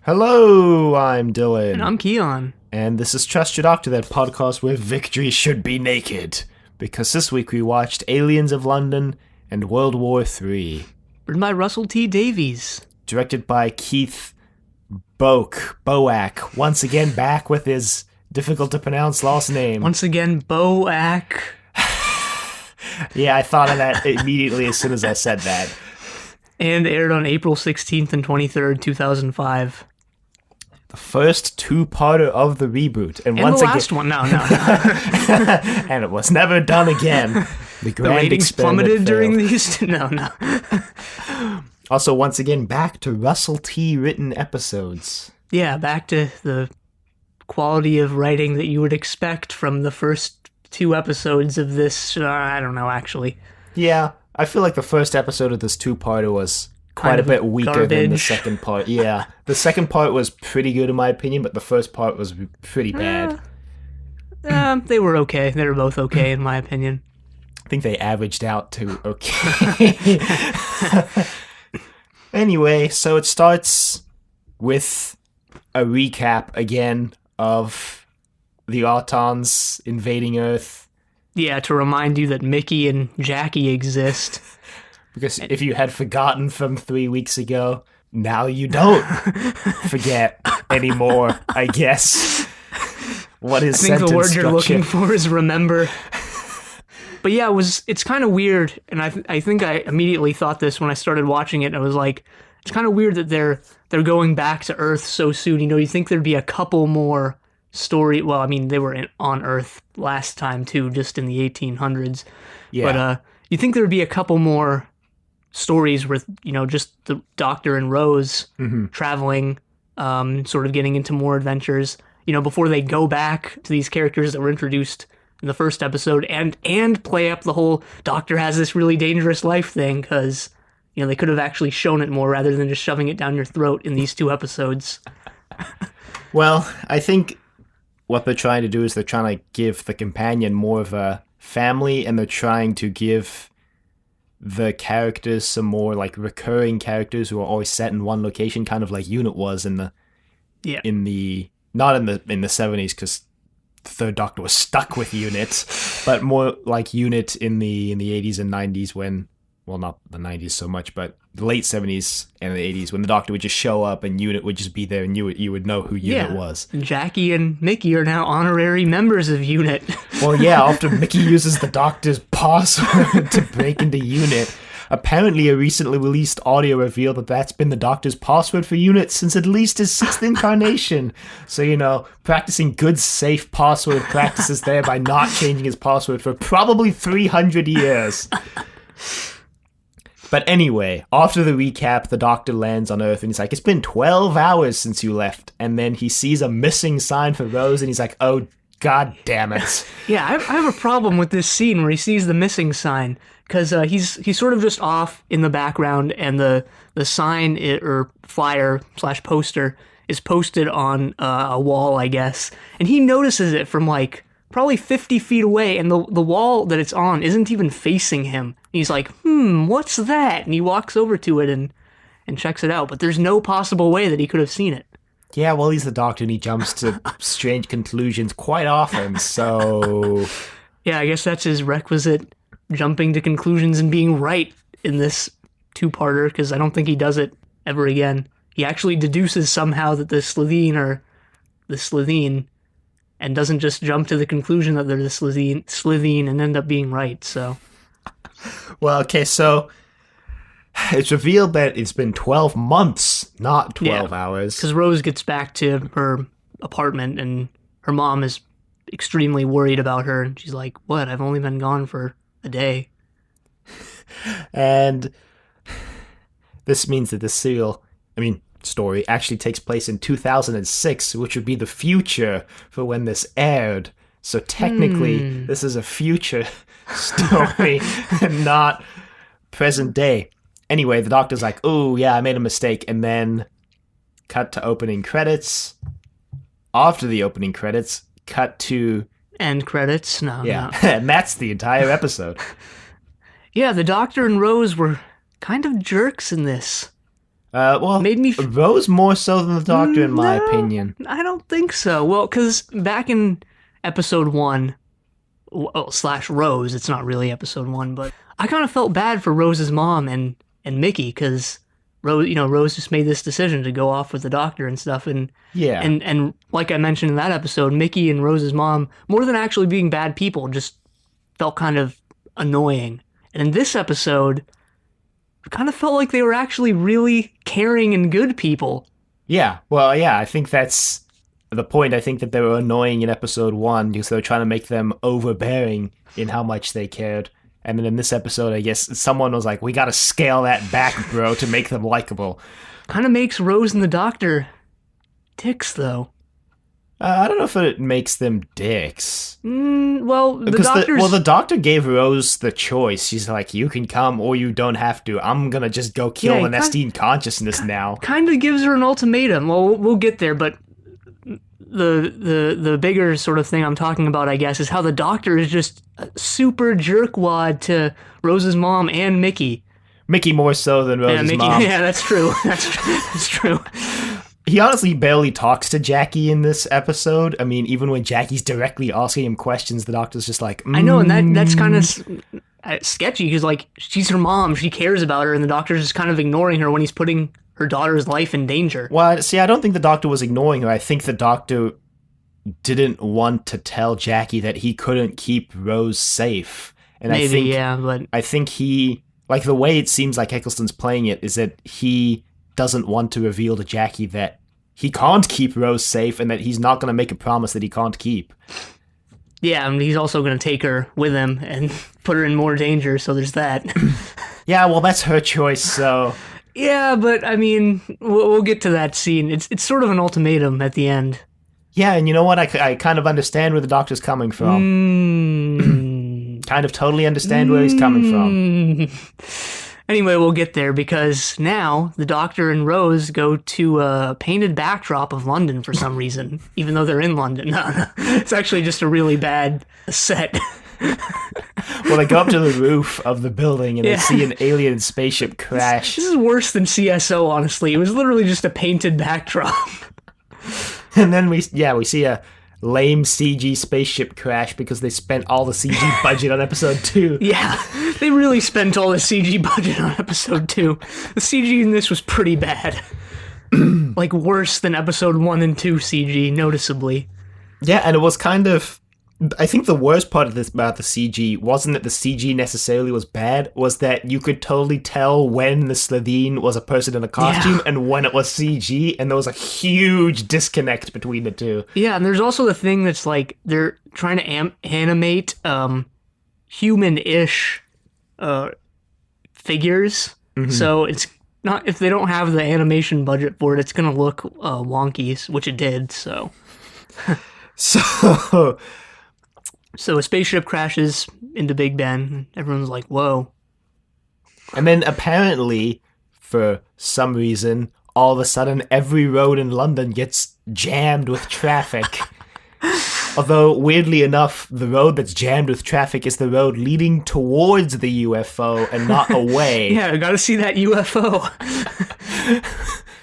Hello, I'm Dylan. And I'm Keon. And this is Trust Your Doctor, that podcast where victory should be naked. Because this week we watched Aliens of London and World War III. Written by Russell T. Davies. Directed by Keith Boak. Once again back with his difficult to pronounce last name. Once again, Boak. Yeah, I thought of that immediately as soon as I said that. And aired on April 16th and 23rd, 2005. The first two-parter of the reboot. And once the last one. No. And it was never done again. The ratings plummeted during these. No. Also, once again, back to Russell T. written episodes. Yeah, back to the quality of writing that you would expect from the first two episodes of this. I don't know, actually. Yeah, I feel like the first episode of this two-parter was quite a bit weaker than the second part. Yeah, the second part was pretty good in my opinion, but the first part was pretty bad. They were okay. They were both okay in my opinion. I think they averaged out to okay. Anyway, so it starts with a recap again of the Autons invading Earth. Yeah, to remind you that Mickey and Jackie exist. Because if you had forgotten from 3 weeks ago, now you don't forget anymore, I guess. What is I think sentence the word structure? You're looking for is remember. But yeah, it's kind of weird, and I think I immediately thought this when I started watching it. I was like, it's kind of weird that they're going back to Earth so soon. You know, you think there'd be a couple more story. Well, I mean, they were on Earth last time too, just in the 1800s. Yeah. But you think there'd be a couple more stories with, you know, just the Doctor and Rose traveling, sort of getting into more adventures, you know, before they go back to these characters that were introduced in the first episode and play up the whole Doctor has this really dangerous life thing, because, you know, they could have actually shown it more rather than just shoving it down your throat in these two episodes. Well, I think what they're trying to do is they're trying to give the companion more of a family, and they're trying to give the characters some more like recurring characters who are always set in one location, kind of like Unit was in the not in the 70s, because the Third Doctor was stuck with Unit, but more like Unit in the 80s and 90s when, well, not the 90s so much, but the late 70s and the 80s when the Doctor would just show up and Unit would just be there, and you would know who Unit was. Jackie and Mickey are now honorary members of Unit. Well, yeah, after Mickey uses the Doctor's password to break into Unit, apparently a recently released audio revealed that that's been the Doctor's password for Unit since at least his 6th incarnation. So, you know, practicing good, safe password practices there by not changing his password for probably 300 years. But anyway, after the recap, the Doctor lands on Earth and he's like, it's been 12 hours since you left. And then he sees a missing sign for Rose and he's like, oh, god damn it. Yeah, I have a problem with this scene where he sees the missing sign, because he's sort of just off in the background, and the sign or flyer / poster is posted on a wall, I guess. And he notices it from like probably 50 feet away, and the wall that it's on isn't even facing him. He's like, what's that? And he walks over to it and checks it out, but there's no possible way that he could have seen it. Yeah, well, he's the Doctor and he jumps to strange conclusions quite often, so... Yeah, I guess that's his requisite jumping to conclusions and being right in this two-parter, because I don't think he does it ever again. He actually deduces somehow that the Slitheen are the Slitheen, and doesn't just jump to the conclusion that they're the Slitheen and end up being right, so... Well, okay, so it's revealed that it's been 12 months, not 12 hours. Because Rose gets back to her apartment, and her mom is extremely worried about her, and she's like, what, I've only been gone for a day. And this means that the story actually takes place in 2006, which would be the future for when this aired. So technically, this is a future story and not present day. Anyway, the Doctor's like, oh, yeah, I made a mistake. And then cut to opening credits. After the opening credits, cut to... End credits? No. And that's the entire episode. Yeah, the Doctor and Rose were kind of jerks in this. Well, Made me Rose more so than the Doctor, in my no, opinion. I don't think so. Well, because back in episode one, slash Rose, it's not really episode one, but I kind of felt bad for Rose's mom and Mickey because Rose just made this decision to go off with the Doctor and stuff, and Yeah. and like I mentioned in that episode, Mickey and Rose's mom, more than actually being bad people, just felt kind of annoying. And in this episode, it kind of felt like they were actually really caring and good people. Yeah. Well, yeah, I think that's the point. I think that they were annoying in episode one because they were trying to make them overbearing in how much they cared. And then in this episode, I guess someone was like, we gotta scale that back, bro, to make them likable. Kind of makes Rose and the Doctor dicks, though. I don't know if it makes them dicks. Well, the Because Doctor's... the Doctor gave Rose the choice. She's like, you can come or you don't have to. I'm gonna just go kill the Nestine consciousness now. kind of gives her an ultimatum. Well, we'll get there, but the bigger sort of thing I'm talking about, I guess, is how the Doctor is just a super jerkwad to Rose's mom and Mickey. Mickey more so than Rose's mom. Yeah, that's true. That's true. He honestly barely talks to Jackie in this episode. I mean, even when Jackie's directly asking him questions, the Doctor's just like, I know, and that's kind of sketchy because, like, she's her mom, she cares about her, and the Doctor's just kind of ignoring her when he's putting her daughter's life in danger. Well, see, I don't think the Doctor was ignoring her. I think the Doctor didn't want to tell Jackie that he couldn't keep Rose safe. And Maybe, I think, yeah, but I think he, like, the way it seems like Eccleston's playing it is that he doesn't want to reveal to Jackie that he can't keep Rose safe and that he's not going to make a promise that he can't keep. yeah, and he's also going to take her with him and put her in more danger, so there's that. Yeah, well, that's her choice, so... Yeah, but I mean, we'll get to that scene. It's sort of an ultimatum at the end. Yeah, and you know what? I kind of understand where the Doctor's coming from. Kind of totally understand where he's coming from. Anyway, we'll get there because now the Doctor and Rose go to a painted backdrop of London for some reason, even though they're in London. No, it's actually just a really bad set. Well, they go up to the roof of the building and they see an alien spaceship crash. This is worse than CSO, honestly. It was literally just a painted backdrop. And then we see a lame CG spaceship crash because they spent all the CG budget on episode 2. Yeah, they really spent all the CG budget on episode 2. The CG in this was pretty bad. Like, worse than episode 1 and 2 CG, noticeably. Yeah, and it was kind of... I think the worst part of this about the CG wasn't that the CG necessarily was bad, was that you could totally tell when the Slitheen was a person in a costume and when it was CG, and there was a huge disconnect between the two. Yeah, and there's also the thing that's like, they're trying to animate human-ish figures, so it's not, if they don't have the animation budget for it, it's gonna look wonky, which it did, so... So a spaceship crashes into Big Ben. Everyone's like, whoa. And then apparently, for some reason, all of a sudden every road in London gets jammed with traffic. Although, weirdly enough, the road that's jammed with traffic is the road leading towards the UFO and not away. Yeah, I gotta see that UFO.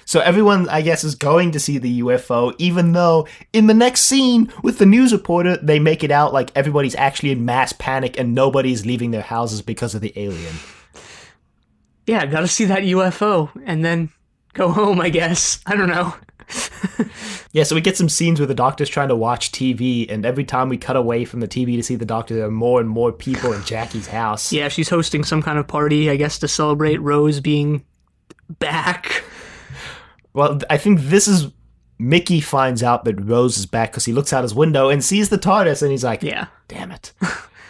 So everyone, I guess, is going to see the UFO, even though in the next scene with the news reporter, they make it out like everybody's actually in mass panic and nobody's leaving their houses because of the alien. Yeah, gotta see that UFO and then go home, I guess. I don't know. Yeah, so we get some scenes where the Doctor's trying to watch TV, and every time we cut away from the TV to see the Doctor, there are more and more people in Jackie's house. Yeah, she's hosting some kind of party, I guess, to celebrate Rose being back. Well, I think this is... Mickey finds out that Rose is back because he looks out his window and sees the TARDIS, and he's like, yeah, damn it.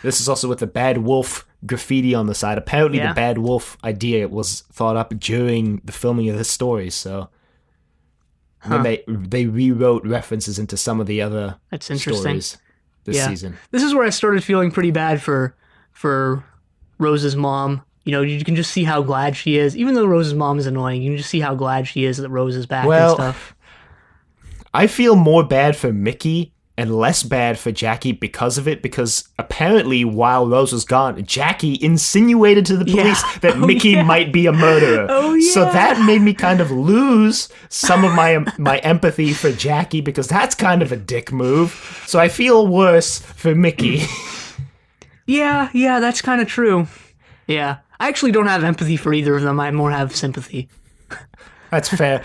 This is also with the Bad Wolf graffiti on the side. Apparently the Bad Wolf idea was thought up during the filming of this story, so... And then they rewrote references into some of the other stories this season. This is where I started feeling pretty bad for Rose's mom. You know, you can just see how glad she is. Even though Rose's mom is annoying, you can just see how glad she is that Rose is back and stuff. I feel more bad for Mickey and less bad for Jackie because of it, because apparently while Rose was gone, Jackie insinuated to the police that Mickey might be a murderer. So that made me kind of lose some of my empathy for Jackie, because that's kind of a dick move. So I feel worse for Mickey. Yeah, that's kind of true. Yeah. I actually don't have empathy for either of them. I more have sympathy. That's fair.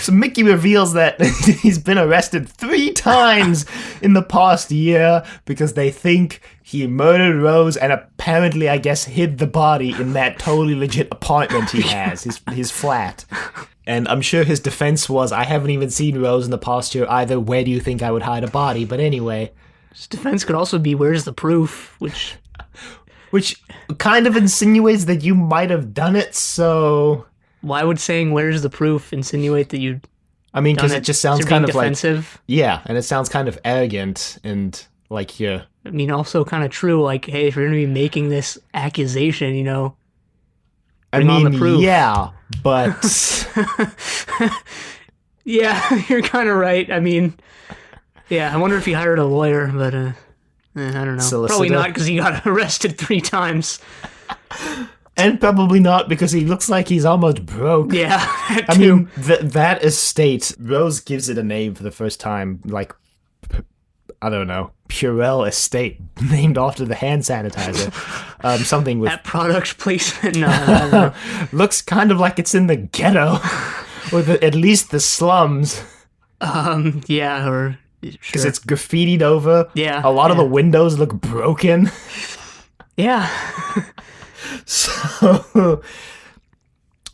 So Mickey reveals that he's been arrested 3 times in the past year because they think he murdered Rose and apparently, I guess, hid the body in that totally legit apartment he has, his flat. And I'm sure his defense was, I haven't even seen Rose in the past year either. Where do you think I would hide a body? But anyway. His defense could also be, where's the proof? Which kind of insinuates that you might have done it, so... Why would saying where's the proof insinuate that you? I mean, because it just sounds kind of defensive. Like, yeah, and it sounds kind of arrogant and like you're. I mean, also kind of true. Like, hey, if you're going to be making this accusation, bring on the proof. Yeah, but yeah, you're kind of right. I mean, yeah, I wonder if he hired a lawyer, but I don't know. Solicitor? Probably not, because he got arrested 3 times. And probably not, because he looks like he's almost broke. Yeah, I mean, that estate, Rose gives it a name for the first time, like, I don't know, Purell Estate, named after the hand sanitizer. Something with... That product placement? No, I don't know. Looks kind of like it's in the ghetto, or at least the slums. Yeah, or... Because it's graffitied over. Yeah. A lot of the windows look broken. Yeah. So,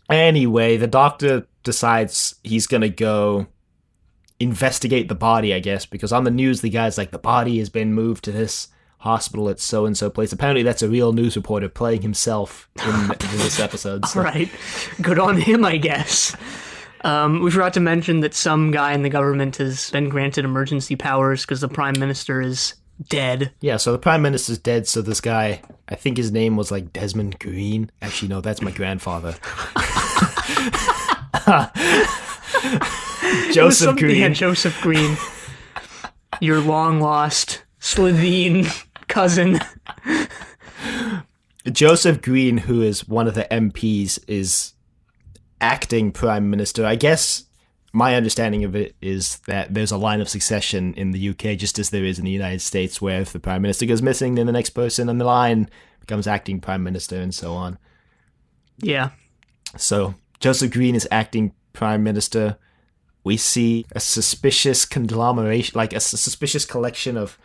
anyway, the doctor decides he's gonna go investigate the body, I guess, because on the news, the guy's like, the body has been moved to this hospital at so-and-so place. Apparently, that's a real news reporter playing himself in this episode. So. All right. Good on him, I guess. We forgot to mention that some guy in the government has been granted emergency powers because the prime minister is dead. Yeah, so the prime minister's dead, so this guy, I think his name was like Desmond Green. Actually, no, that's my grandfather. Joseph Green. Yeah, Joseph Green. Your long-lost Slovene cousin. Joseph Green, who is one of the MPs, is acting prime minister. I guess my understanding of it is that there's a line of succession in the UK, just as there is in the United States, where if the prime minister goes missing, then the next person on the line becomes acting prime minister, and so on. Yeah. So Joseph Green is acting prime minister. We see a suspicious conglomeration, like a suspicious collection of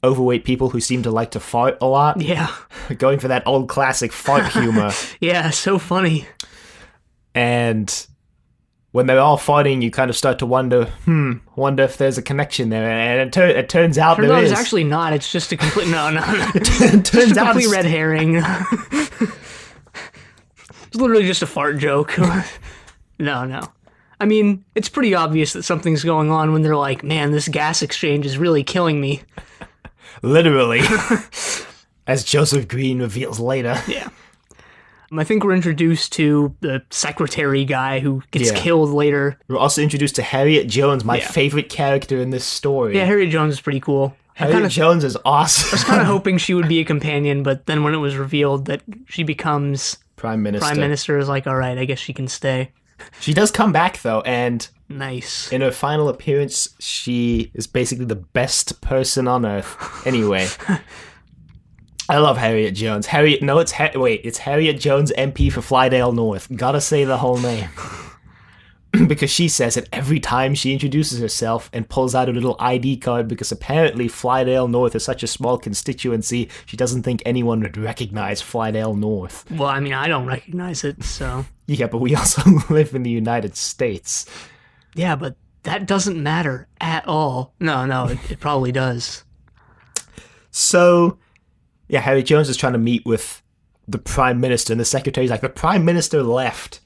overweight people who seem to like to fart a lot. Yeah. Going for that old classic fart humor. Yeah, so funny. And when they're all fighting, you kind of start to wonder if there's a connection there. And it turns out there is. It's actually not. It's just a complete... No. It turns out complete red herring. It's literally just a fart joke. No. I mean, it's pretty obvious that something's going on when they're like, man, this gas exchange is really killing me. Literally. As Joseph Green reveals later. Yeah. I think we're introduced to the secretary guy who gets killed later. We're also introduced to Harriet Jones, my favorite character in this story. Yeah, Harriet Jones is pretty cool. Harriet Jones is awesome. I was kind of hoping she would be a companion, but then when it was revealed that she becomes Prime Minister, I was like, all right, I guess she can stay. She does come back, though, and nice. In her final appearance, she is basically the best person on Earth. Anyway. I love Harriet Jones. It's Harriet Jones, MP for Flydale North. Gotta say the whole name. Because she says it every time she introduces herself and pulls out a little ID card, because apparently Flydale North is such a small constituency, she doesn't think anyone would recognize Flydale North. Well, I mean, I don't recognize it, so... Yeah, but we also live in the United States. Yeah, but that doesn't matter at all. No, it probably does. So... Yeah, Harriet Jones is trying to meet with the Prime Minister, and the Secretary's like, the Prime Minister left.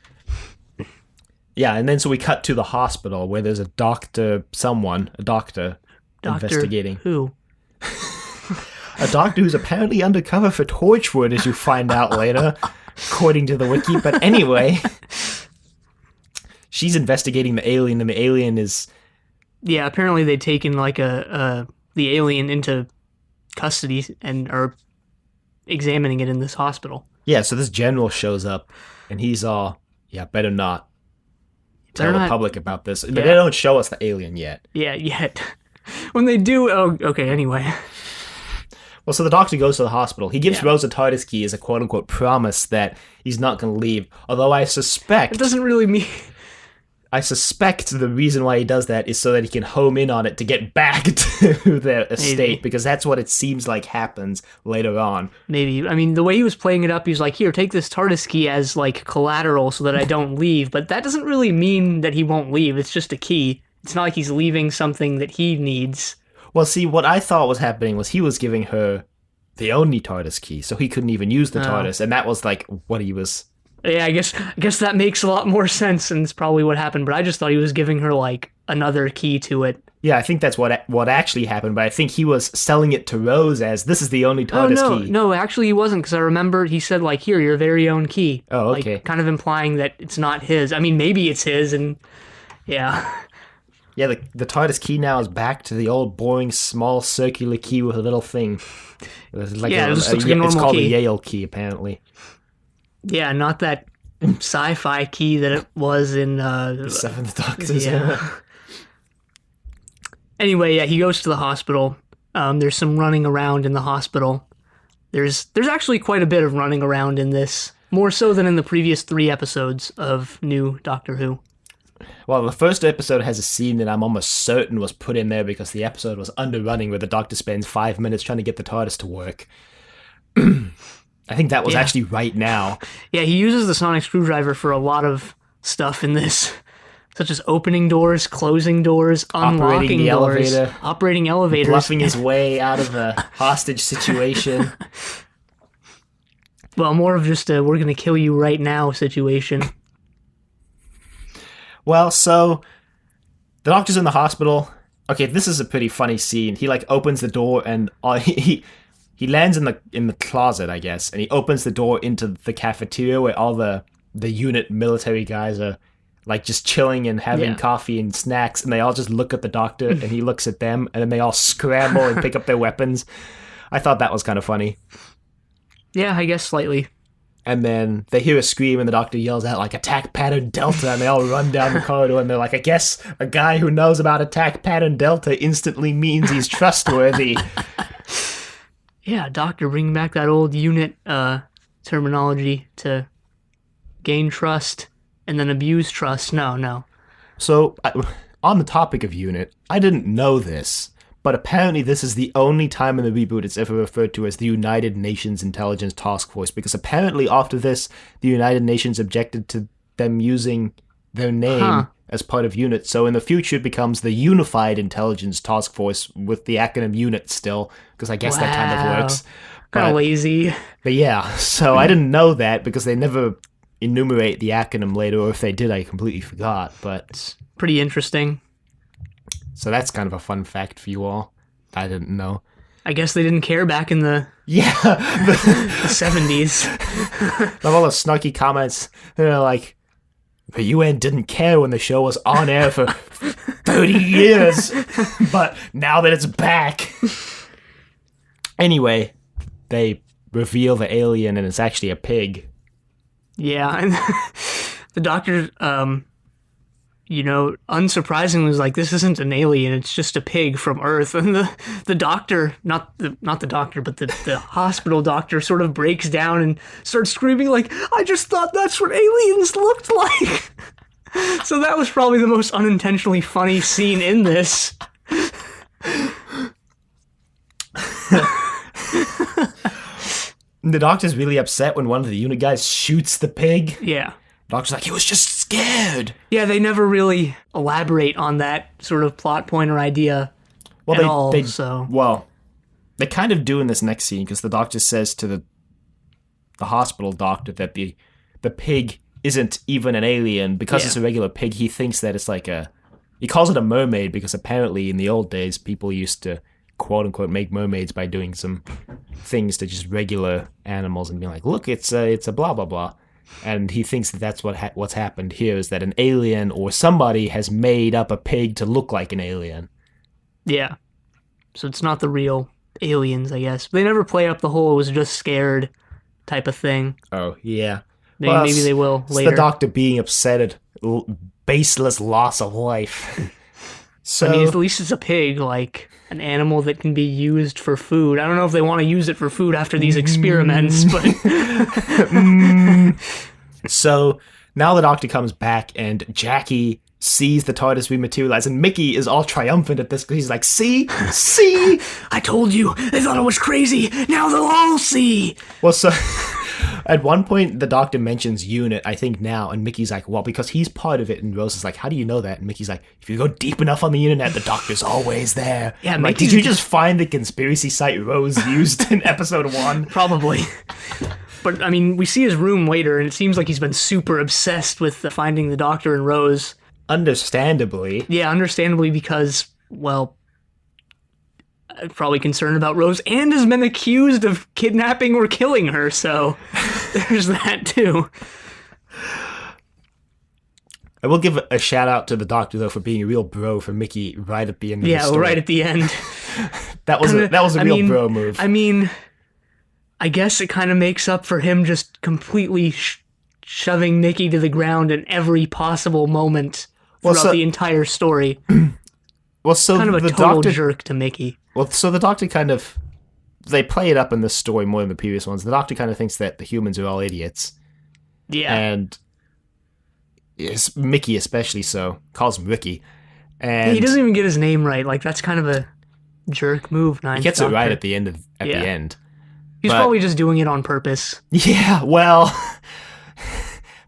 Yeah, and then so we cut to the hospital, where there's a doctor investigating. Who? A doctor who's apparently undercover for Torchwood, as you find out later, according to the wiki. But anyway, she's investigating the alien, and the alien is Yeah, apparently they'd taken like the alien into custody and are examining it in this hospital. Yeah, so this general shows up, and he's all, yeah, better not They're tell the not. public about this. But they Yeah, don't show us the alien yet. yeah, yet. When they do, oh, okay. Anyway, Well, so the doctor goes to the hospital. He gives Yeah. Rose a TARDIS key as a quote-unquote promise that he's not going to leave. Although it doesn't really mean. I suspect the reason why he does that is so that he can home in on it to get back to their estate, Maybe. because that's what it seems like happens later on. Maybe. I mean, the way he was playing it up, he was like, "Here, take this TARDIS key as like collateral so that I don't leave." But that doesn't really mean that he won't leave. It's just a key. It's not like he's leaving something that he needs. Well, see, what I thought was happening was he was giving her the only TARDIS key, so he couldn't even use the TARDIS, and that was like what he was. Yeah, I guess that makes a lot more sense, and it's probably what happened. But I just thought he was giving her like another key to it. Yeah, I think that's what actually happened, but I think he was selling it to Rose as this is the only Oh TARDIS no, key. no, actually he wasn't, because I remember he said like, "Here, your very own key." Oh, okay. Like, kind of implying that it's not his. I mean, maybe it's his, and yeah, Yeah, the TARDIS key now is back to the old boring small circular key with a little thing. It's like Yeah, it just looks like a it's normal called a key. Yale key, apparently. yeah, not that sci-fi key that it was in. The Seventh Doctor's. Yeah. Anyway, yeah, he goes to the hospital. There's some running around in the hospital. There's actually quite a bit of running around in this, more so than in the previous 3 episodes of new Doctor Who. Well, the first episode has a scene that I'm almost certain was put in there because the episode was underrunning, where the Doctor spends 5 minutes trying to get the TARDIS to work. I think that was Yeah. actually right now. Yeah, he uses the sonic screwdriver for a lot of stuff in this, such as opening doors, closing doors, unlocking Operating the doors, elevator. operating elevators. Bluffing his way out of a hostage situation. Well, more of just a "we're gonna kill you right now" situation. Well, so the Doctor's in the hospital. Okay, this is a pretty funny scene. He like opens the door and he lands in the closet, I guess, and he opens the door into the cafeteria where all the unit military guys are like just chilling and having Yeah. coffee and snacks, and they all just look at the Doctor and he looks at them, and then they all scramble and pick up their weapons. I thought that was kind of funny. Yeah, I guess slightly. And then they hear a scream, and the Doctor yells out, like, "Attack Pattern Delta," and they all run down the corridor, and they're like, I guess a guy who knows about Attack Pattern Delta instantly means he's trustworthy. Yeah, Doctor, bring back that old unit terminology to gain trust and then abuse trust. No. So, on the topic of unit, I didn't know this, but apparently this is the only time in the reboot it's ever referred to as the United Nations Intelligence Task Force, because apparently after this, the United Nations objected to them using their name as part of UNIT, so in the future it becomes the Unified Intelligence Task Force with the acronym UNIT still, because I guess that kind of works. Kind But, of lazy. but yeah, so I didn't know that because they never enumerate the acronym later, or if they did, I completely forgot, but... Pretty interesting. So that's kind of a fun fact for you all. I didn't know. I guess they didn't care back in the Yeah, the 70s. of all the snarky comments, they're like, the UN didn't care when the show was on air for 30 years, but now that it's back. Anyway, they reveal the alien and it's actually a pig. Yeah, and the Doctor, unsurprisingly was like, "This isn't an alien; it's just a pig from Earth." And the Doctor, not the Doctor, but the hospital doctor, sort of breaks down and starts screaming like, "I just thought that's what aliens looked like." So that was probably the most unintentionally funny scene in this. The Doctor's really upset when one of the unit guys shoots the pig. Yeah. Doctor's like, he was just scared. Yeah, they never really elaborate on that sort of plot point or idea Well, at all. So Well, they kind of do in this next scene, because the Doctor says to the hospital doctor that the pig isn't even an alien. Because Yeah. it's a regular pig, he thinks that it's like he calls it a mermaid, because apparently in the old days, people used to, quote-unquote, make mermaids by doing some things to just regular animals and being like, look, it's a blah, blah, blah. And he thinks that that's what's happened here, is that an alien or somebody has made up a pig to look like an alien. Yeah. So it's not the real aliens, I guess. They never play up the whole it was just scared type of thing. Oh, yeah. Maybe they will it's later. the Doctor being upset at baseless loss of life. So, I mean, at least it's a pig, like an animal that can be used for food. I don't know if they want to use it for food after these experiments, but so now the Doctor comes back and Jackie sees the TARDIS rematerialize, and Mickey is all triumphant at this because he's like, see? I told you, they thought I was crazy. Now they'll all see. Well, so at one point the Doctor mentions unit, I think now, and Mickey's like, well, because he's part of it, and Rose is like, how do you know that? And Mickey's like, if you go deep enough on the internet, the Doctor's always there. Yeah, I'm like, did you just find the conspiracy site Rose used in episode 1? Probably. But, I mean, we see his room later, and it seems like he's been super obsessed with finding the Doctor and Rose. Understandably. Yeah, understandably, because, well, probably concerned about Rose, and has been accused of kidnapping or killing her, so there's that, too. I will give a shout out to the Doctor, though, for being a real bro for Mickey right at the end of the story. Yeah, right at the end. that was a real bro move. I mean, I guess it kind of makes up for him just completely shoving Mickey to the ground in every possible moment throughout the entire story. Well, so kind of a the total Doctor, jerk to Mickey. Well, so the Doctor kind of, they play it up in this story more than the previous ones. The Doctor kind of thinks that the humans are all idiots. Yeah. And Mickey especially so, calls him Ricky. And he doesn't even get his name right. Like, that's kind of a jerk move. He gets it right at the end. The end. He's probably just doing it on purpose. Yeah, well,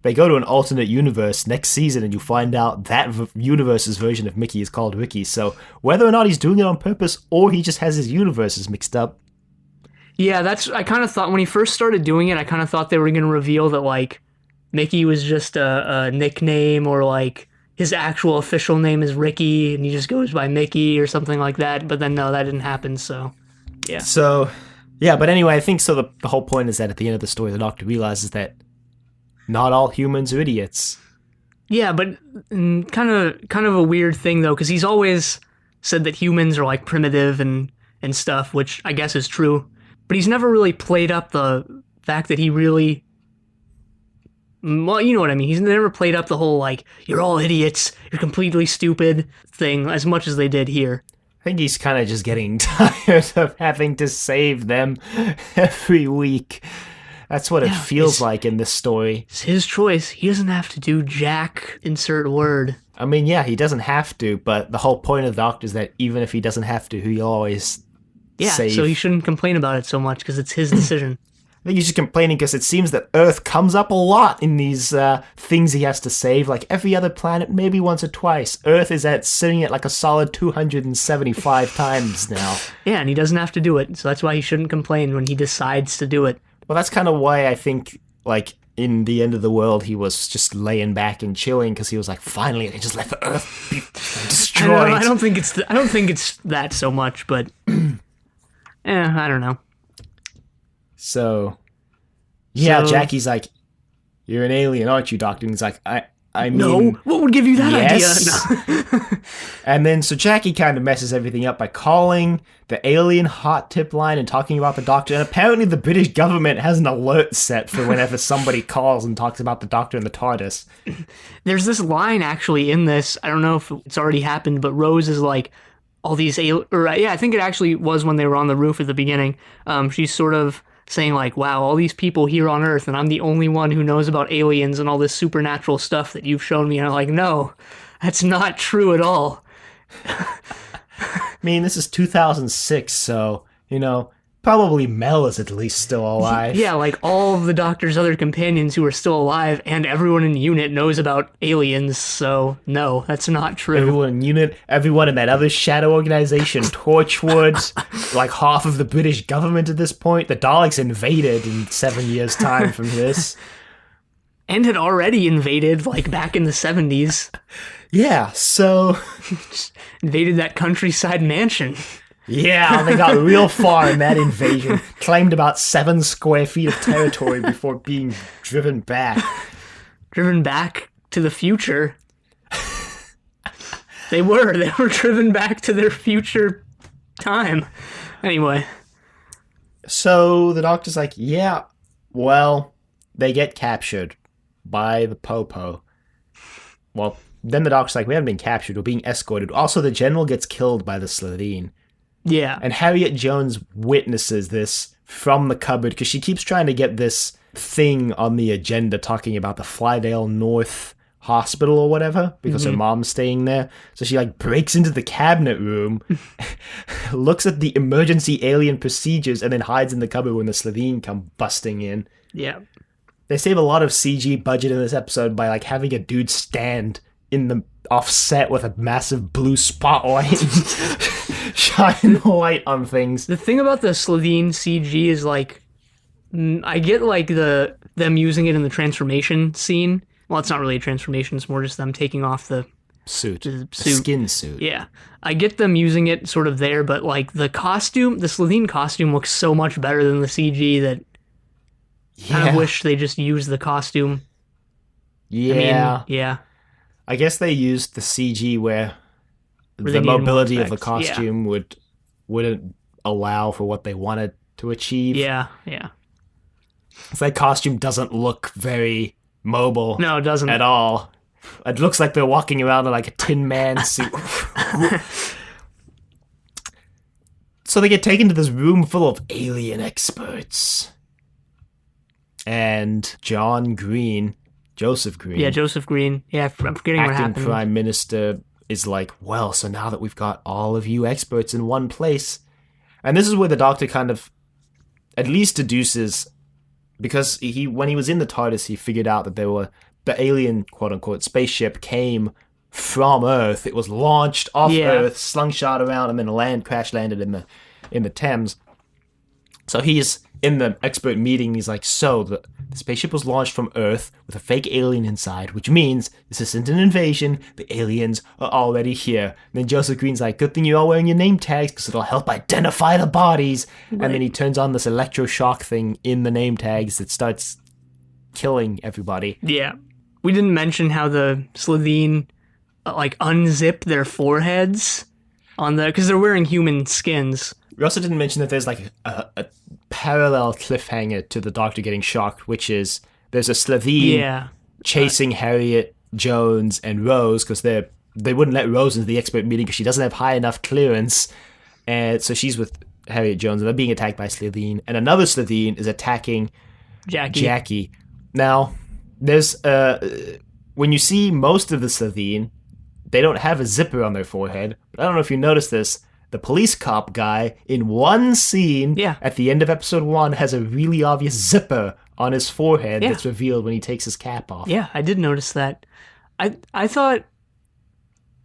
they go to an alternate universe next season and you find out that universe's version of Mickey is called Ricky. So whether or not he's doing it on purpose or he just has his universes mixed up. Yeah, I kind of thought when he first started doing it, I kind of thought they were going to reveal that, like, Mickey was just a nickname, or, like, his actual official name is Ricky and he just goes by Mickey or something like that. But then, no, that didn't happen, so, yeah. So, yeah, but anyway, I think so the whole point is that at the end of the story, the Doctor realizes that not all humans are idiots. Yeah, but kind of a weird thing, though, because he's always said that humans are, like, primitive and stuff, which I guess is true. But he's never really played up the fact that he really... Well, you know what I mean. He's never played up the whole, like, you're all idiots, you're completely stupid thing as much as they did here. I think he's kind of just getting tired of having to save them every week. That's what it feels like in this story. It's his choice. He doesn't have to do jack, insert word. I mean, yeah, he doesn't have to, but the whole point of the Doctor is that even if he doesn't have to, he'll always save. So he shouldn't complain about it so much because it's his decision. I think he's just complaining because it seems that Earth comes up a lot in these things he has to save. Like every other planet, maybe once or twice. Earth is sitting at like a solid 275 times now. Yeah, and he doesn't have to do it, so that's why he shouldn't complain when he decides to do it. Well, that's kind of why I think, like, in the end of the world, he was just laying back and chilling because he was like, finally, I can just let the Earth be destroyed. I don't think it's that so much, but I don't know. So, yeah, Jackie's like, you're an alien, aren't you, Doctor? And he's like, I mean... No, what would give you that yes. idea? No. And then, so Jackie kind of messes everything up by calling the alien hot tip line and talking about the Doctor. And apparently the British government has an alert set for whenever somebody calls and talks about the Doctor and the TARDIS. There's this line, actually, in this. I don't know if it's already happened, but Rose is like, all these I think it actually was when they were on the roof at the beginning. She's sort of saying, like, wow, all these people here on Earth, and I'm the only one who knows about aliens and all this supernatural stuff that you've shown me. And I'm like, no, that's not true at all. I mean, this is 2006, so, probably Mel is at least still alive. Yeah, like all of the Doctor's other companions who are still alive, and everyone in UNIT knows about aliens, so no, that's not true. Everyone in UNIT, everyone in that other shadow organization, Torchwood, like half of the British government at this point. The Daleks invaded in 7 years' time from this. And had already invaded, like, back in the 70s. Yeah, so... Just invaded that countryside mansion. Yeah, they got real far in that invasion, claimed about 7 square feet of territory before being driven back. Driven back to the future. They were driven back to their future time. Anyway. So the doctor's like, yeah, well, they get captured by the Popo. Well, then the doctor's like, we haven't been captured, we're being escorted. Also, the general gets killed by the Slovene. Yeah. And Harriet Jones witnesses this from the cupboard because she keeps trying to get this thing on the agenda talking about the Flydale North Hospital or whatever because her mom's staying there. So she like breaks into the cabinet room, looks at the emergency alien procedures, and then hides in the cupboard when the Slovene come busting in. Yeah. They save a lot of CG budget in this episode by like having a dude stand in the offset with a massive blue spotlight shine light on things. The thing about the Slovene CG is like, I get like them using it in the transformation scene. Well, it's not really a transformation, it's more just them taking off the suit. suit. Skin suit. Yeah. I get them using it sort of there, but like the Slovene costume looks so much better than the CG that I kind of wish they just used the costume. Yeah. I mean, yeah. I guess they used the CG where the mobility of the costume wouldn't allow for what they wanted to achieve. Yeah, yeah. It's like costume doesn't look very mobile. No, it doesn't. At all. It looks like they're walking around in like a Tin Man suit. So they get taken to this room full of alien experts. And Joseph Green. Yeah, Joseph Green. Yeah, I'm forgetting what happened. Acting Prime Minister is like, well, so now that we've got all of you experts in one place. And this is where the Doctor kind of at least deduces, because when he was in the TARDIS, he figured out that the alien, quote-unquote, spaceship came from Earth. It was launched off Earth, slingshot around, and then crash landed in the Thames. So he's in the expert meeting, he's like, so the spaceship was launched from Earth with a fake alien inside, which means this isn't an invasion, the aliens are already here. And then Joseph Green's like, good thing you're all wearing your name tags because it'll help identify the bodies. Right. And then he turns on this electroshock thing in the name tags that starts killing everybody. Yeah. We didn't mention how the Slovene unzip their foreheads because they're wearing human skins. We also didn't mention that there's like a parallel cliffhanger to the Doctor getting shocked, which is there's a Slovene chasing Harriet Jones and Rose because they wouldn't let Rose into the expert meeting because she doesn't have high enough clearance, and so she's with Harriet Jones and they're being attacked by Slovene, and another Slovene is attacking Jackie. Now, there's when you see most of the Slovene, they don't have a zipper on their forehead, but I don't know if you noticed this. The police cop guy in one scene at the end of episode 1 has a really obvious zipper on his forehead that's revealed when he takes his cap off. Yeah, I did notice that. I thought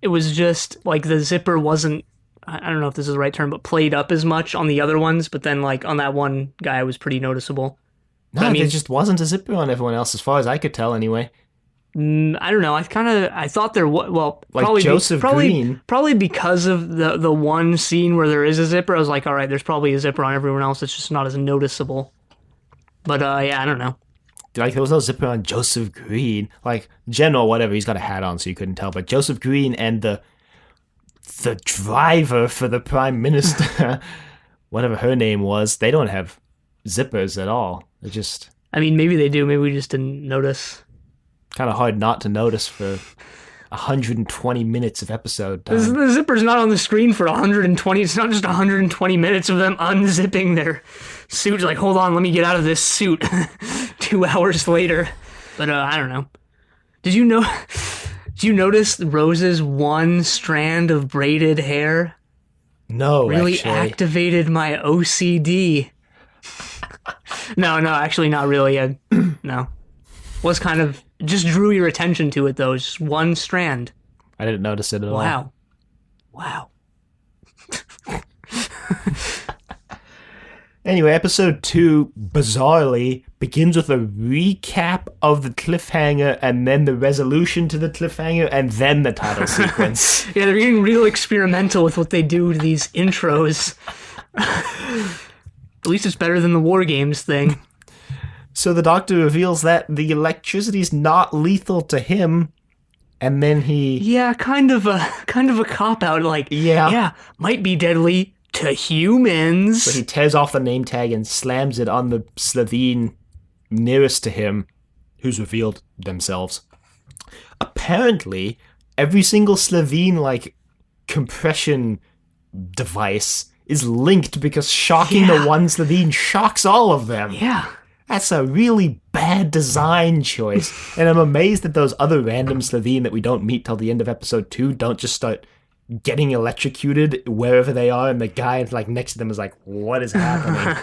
it was just like the zipper wasn't, I don't know if this is the right term, but played up as much on the other ones, but then like on that one guy it was pretty noticeable. No, there just wasn't a zipper on everyone else as far as I could tell anyway. I don't know. I thought there was, like probably Joseph Green. Probably because of the one scene where there is a zipper. I was like, all right, there's probably a zipper on everyone else. It's just not as noticeable. But yeah, I don't know. Like there was no zipper on Joseph Green. Like General, whatever, he's got a hat on, so you couldn't tell. But Joseph Green and the driver for the Prime Minister, whatever her name was, they don't have zippers at all. They just. I mean, maybe they do. Maybe we just didn't notice. Kind of hard not to notice for 120 minutes of episode time. The zipper's not on the screen for 120. It's not just 120 minutes of them unzipping their suits. Like, hold on, let me get out of this suit 2 hours later. But I don't know. Did you notice Rose's one strand of braided hair? No, really actually. Activated my OCD. No, actually not really. No. Was kind of just drew your attention to it though. Just one strand. I didn't notice it at all. Wow. Anyway, episode 2, bizarrely, begins with a recap of the cliffhanger and then the resolution to the cliffhanger and then the title sequence. Yeah, they're getting real experimental with what they do to these intros. At least it's better than the War Games thing. So the Doctor reveals that the electricity's not lethal to him, and then he... Yeah, kind of a cop-out, like, yeah, might be deadly to humans. So he tears off the name tag and slams it on the Slovene nearest to him, who's revealed themselves. Apparently, every single Slovene, compression device is linked because shocking the one Slovene shocks all of them. Yeah. That's a really bad design choice. And I'm amazed that those other random Slovene that we don't meet till the end of episode 2 don't just start getting electrocuted wherever they are, and the guy next to them is like, what is happening?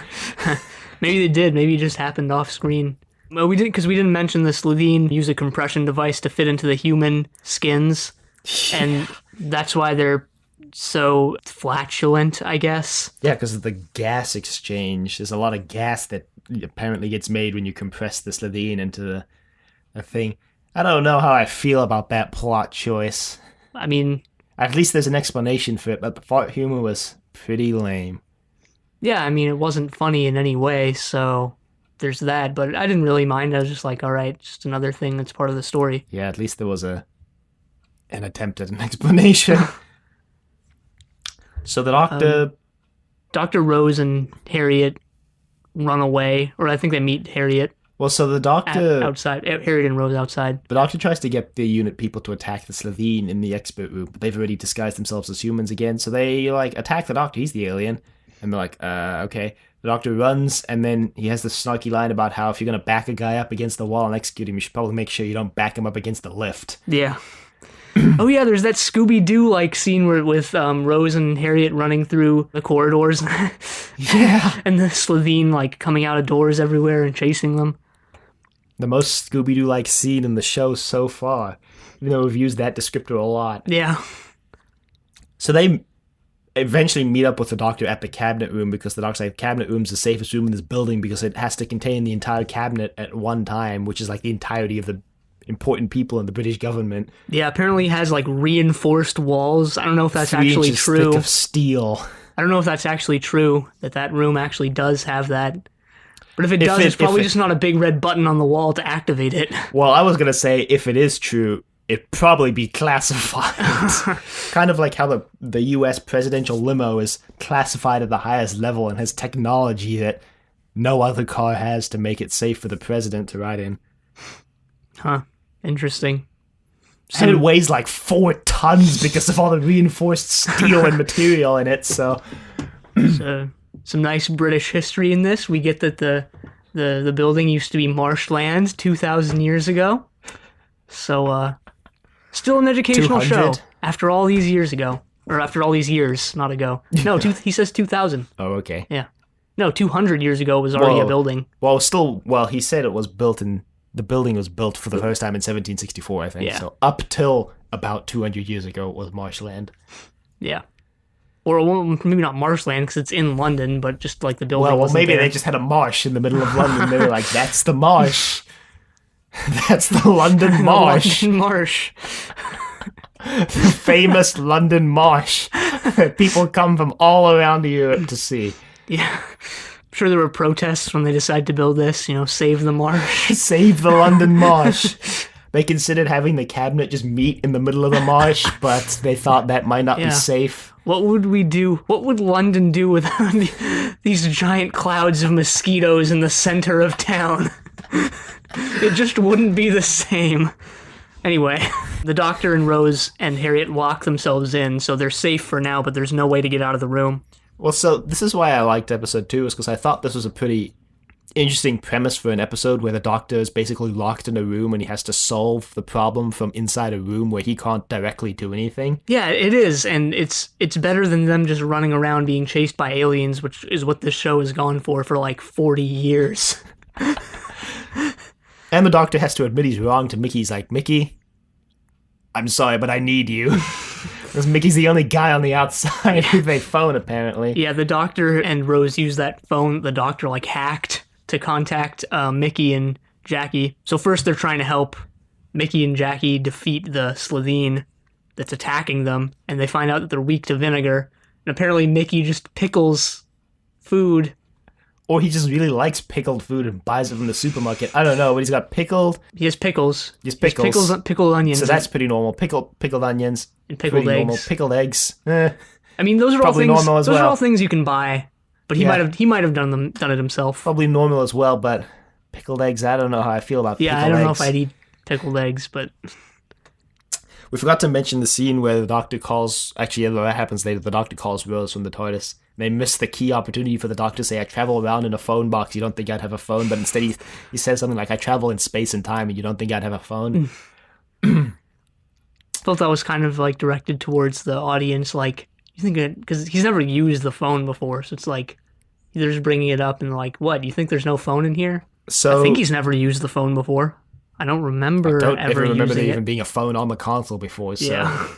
Maybe they did. Maybe it just happened off screen. Well, we didn't, because we didn't mention the Slovene use a compression device to fit into the human skins, and that's why they're so flatulent, I guess. Yeah, because of the gas exchange. There's a lot of gas that apparently gets made when you compress the Slovene into a thing. I don't know how I feel about that plot choice. I mean... At least there's an explanation for it, but the fart humor was pretty lame. Yeah, I mean, it wasn't funny in any way, so there's that, but I didn't really mind. I was just like, all right, just another thing that's part of the story. Yeah, at least there was an attempt at an explanation. So the Doctor... Dr. Rose and Harriet run away, or I think they meet Harriet. Well, so the Doctor... outside. Harriet and Rose outside. The Doctor tries to get the unit people to attack the Slovene in the expert room, but they've already disguised themselves as humans again, so they, attack the Doctor. He's the alien. And they're like, okay. The Doctor runs, and then he has this snarky line about how if you're going to back a guy up against the wall and execute him, you should probably make sure you don't back him up against the lift. Yeah. Oh yeah, there's that Scooby-Doo scene with Rose and Harriet running through the corridors. Yeah. And the Slovene coming out of doors everywhere and chasing them. The most Scooby-Doo scene in the show so far. Even though we've used that descriptor a lot. Yeah. So they eventually meet up with the Doctor at the cabinet room because the Doctor's like, cabinet room's the safest room in this building because it has to contain the entire cabinet at one time, which is the entirety of the important people in the British government. Yeah, apparently it has reinforced walls. I don't know if that's 3 actually inches true. Thick of steel. I don't know if that's actually true, that room actually does have that. But if it does, it's probably just not a big red button on the wall to activate it. Well, I was going to say, if it is true, it'd probably be classified. Kind of like how the U.S. presidential limo is classified at the highest level and has technology that no other car has to make it safe for the president to ride in. Huh. Interesting. And it weighs 4 tons because of all the reinforced steel and material in it, so... Some nice British history in this. We get that the building used to be marshland 2,000 years ago. So, still an educational 200? show after all these years ago. Or after all these years, not ago. No, he says 2,000. Oh, okay. Yeah. No, 200 years ago was already a building. Well, he said it was built in... The building was built for the first time in 1764, I think. Yeah. So up till about 200 years ago, it was marshland. Yeah. Or maybe not marshland because it's in London, but just the building. Well, maybe they just had a marsh in the middle of London. They were like, "That's the marsh. That's the London Marsh. London Marsh. The famous London Marsh that people come from all around Europe to see." Yeah. I'm sure there were protests when they decided to build this. Save the marsh. Save the London Marsh. They considered having the cabinet just meet in the middle of the marsh, but they thought that might not be safe. What would we do? What would London do with these giant clouds of mosquitoes in the center of town? It just wouldn't be the same. Anyway, the Doctor and Rose and Harriet lock themselves in, so they're safe for now, but there's no way to get out of the room. Well, so this is why I liked episode 2, is because I thought this was a pretty interesting premise for an episode where the Doctor is basically locked in a room and he has to solve the problem from inside a room where he can't directly do anything. Yeah, it is, and it's better than them just running around being chased by aliens, which is what this show has gone for 40 years. And the Doctor has to admit he's wrong to Mickey. He's like, "Mickey, I'm sorry, but I need you." Because Mickey's the only guy on the outside with a phone, apparently. Yeah, the Doctor and Rose use that phone the Doctor like hacked to contact Mickey and Jackie. So first they're trying to help Mickey and Jackie defeat the Slitheen that's attacking them, and they find out that they're weak to vinegar. And apparently Mickey just pickles food. Or he just really likes pickled food and buys it from the supermarket. I don't know, but he's got pickled. He has pickles. He has pickles. Pickled onions. So that's pretty normal. Pickled onions. And pickled pretty eggs. Normal. Pickled eggs. I mean, those are all Probably things. normal as those well. are all things you can buy. But he Yeah. might have done it himself. Probably normal as well, but pickled eggs, I don't know how I feel about pickled eggs. Yeah, I don't know if I'd eat pickled eggs, but We forgot to mention the scene where the Doctor calls... Actually, yeah, that happens later. The Doctor calls Rose from the TARDIS. They miss the key opportunity for the Doctor to say, I travel around in a phone box. You don't think I'd have a phone? But instead he says something like, I travel in space and time and you don't think I'd have a phone? I thought that was kind of like directed towards the audience. Like, you think because he's never used the phone before, so it's like they're just bringing it up and like, what? You think there's no phone in here? So I think he's never used the phone before. I don't remember don't ever ever remember using there it. even being a phone on the console before. So. Yeah.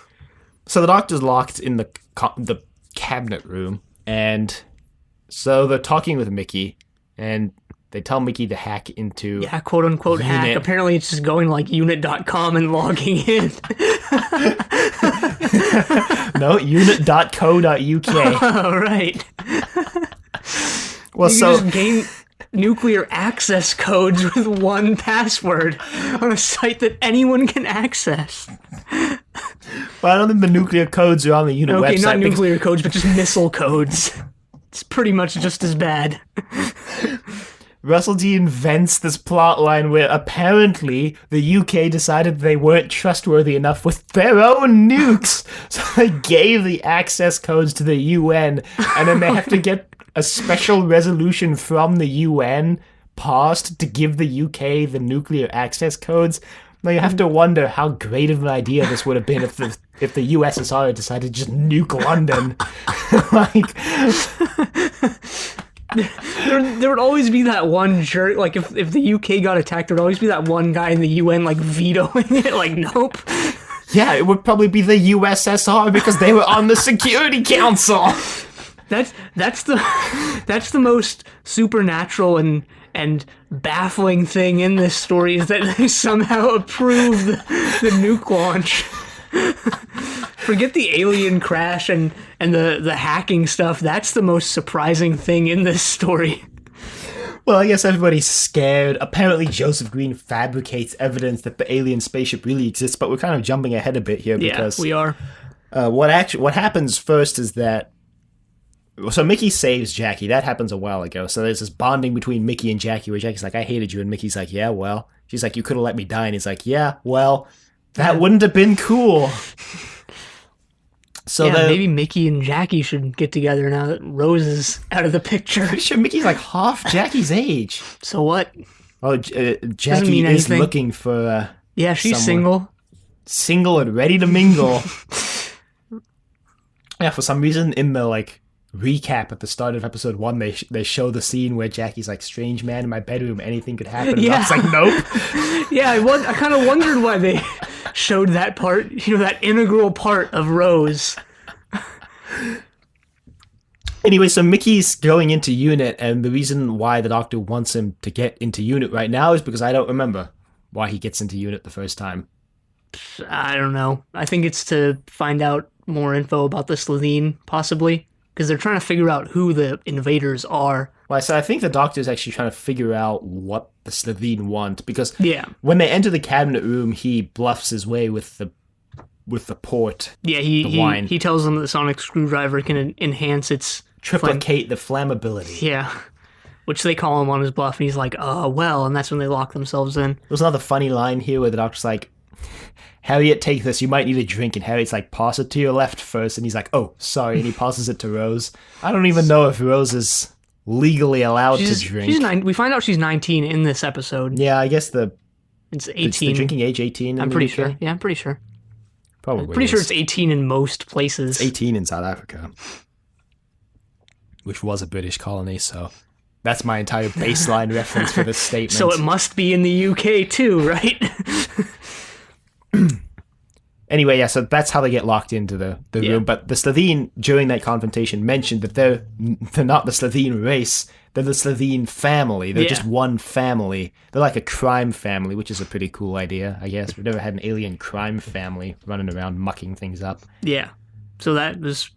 So the Doctor's locked in the cabinet room, and so they're talking with Mickey, and they tell Mickey to hack into... Yeah, quote unquote hack. Unit. Apparently it's just going like unit.com and logging in. No, unit.co.uk. All right. Well, You so... can just gain nuclear access codes with one password on a site that anyone can access. Well, I don't think the nuclear codes are on the unit Okay, website. not because- nuclear codes, but just missile codes. It's pretty much just as bad. Russell D invents this plot line where apparently the UK decided they weren't trustworthy enough with their own nukes, so they gave the access codes to the UN, and then they have to get a special resolution from the UN passed to give the UK the nuclear access codes. Now you have to wonder how great of an idea this would have been if the USSR had decided to just nuke London. Like... There would always be that one jerk, like if the UK got attacked, there would always be that one guy in the UN like vetoing it, like nope. Yeah, it would probably be the USSR because they were on the Security Council. That's the most supernatural and baffling thing in this story is that they somehow approved the nuke launch. Forget the alien crash and the hacking stuff. That's the most surprising thing in this story. Well, I guess everybody's scared. Apparently, Joseph Green fabricates evidence that the alien spaceship really exists, but we're kind of jumping ahead a bit here because we are. What happens first is that so Mickey saves Jackie. That happens a while ago. So there's this bonding between Mickey and Jackie where Jackie's like, I hated you, and Mickey's like, yeah, well. She's like, you could have let me die, and he's like, yeah, well, that wouldn't have been cool. So Maybe Mickey and Jackie should get together now that Rose is out of the picture. Pretty sure Mickey's like half Jackie's age. So what? Oh, Jackie mean is anything. looking for Yeah, she's someone. Single and ready to mingle. Yeah, for some reason in the like recap at the start of episode 1, they show the scene where Jackie's like, strange man in my bedroom, anything could happen. And I was like, nope. Yeah, I kind of wondered why they showed that part, that integral part of Rose. Anyway, so Mickey's going into unit, and the reason why the Doctor wants him to get into unit right now is because I don't remember why he gets into unit the first time. I don't know. I think it's to find out more info about the Slitheen, possibly. Because they're trying to figure out who the invaders are. Well, so I think the Doctor's actually trying to figure out what the Slitheen want, because when they enter the cabinet room, he bluffs his way with the port. Yeah, wine. he tells them that the sonic screwdriver can enhance its... Triplicate the flammability. Yeah. Which they call him on his bluff, and he's like, well, and that's when they lock themselves in. There's another funny line here where the Doctor's like, Harriet, take this, you might need a drink, and Harriet's like, pass it to your left first, and he's like, oh, sorry, and he passes it to Rose. I don't even know if Rose is legally allowed to drink. We find out she's 19 in this episode. Yeah, I guess it's 18. It's the drinking age 18 I'm pretty sure. Yeah, I'm pretty sure. Probably I'm pretty sure it's 18 in most places. It's 18 in South Africa, which was a British colony, so that's my entire baseline reference for this statement. So it must be in the UK too, right? Anyway, yeah, so that's how they get locked into the room. But the Slovene, during that confrontation, mentioned that they're not the Slovene race. They're the Slovene family. They're just one family. They're like a crime family, which is a pretty cool idea, I guess. We've never had an alien crime family running around mucking things up. Yeah. So that was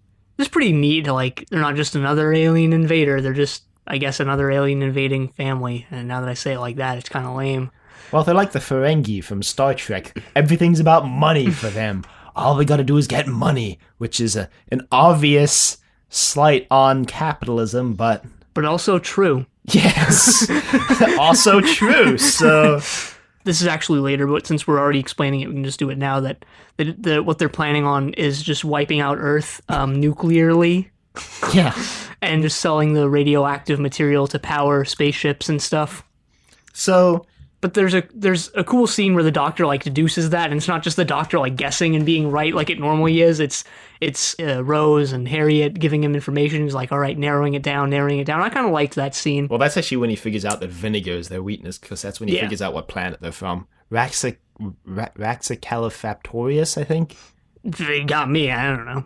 pretty neat. Like, they're not just another alien invader. They're just, I guess, another alien invading family. And now that I say it like that, it's kind of lame. Well, they're like the Ferengi from Star Trek. Everything's about money for them. All they gotta do is get money, which is an obvious slight on capitalism, but also true. Yes, also true. So this is actually later, but since we're already explaining it, we can just do it now. That what they're planning on is just wiping out Earth nuclearly. Yeah, and just selling the radioactive material to power spaceships and stuff. So. But there's a cool scene where the Doctor like deduces that, and it's not just the Doctor like guessing and being right like it normally is. It's Rose and Harriet giving him information. He's like, all right, narrowing it down. I kind of liked that scene. Well, that's actually when he figures out that vinegar is their weakness, because that's when he figures out what planet they're from. Raxacalifactorius, I think. They got me. I don't know.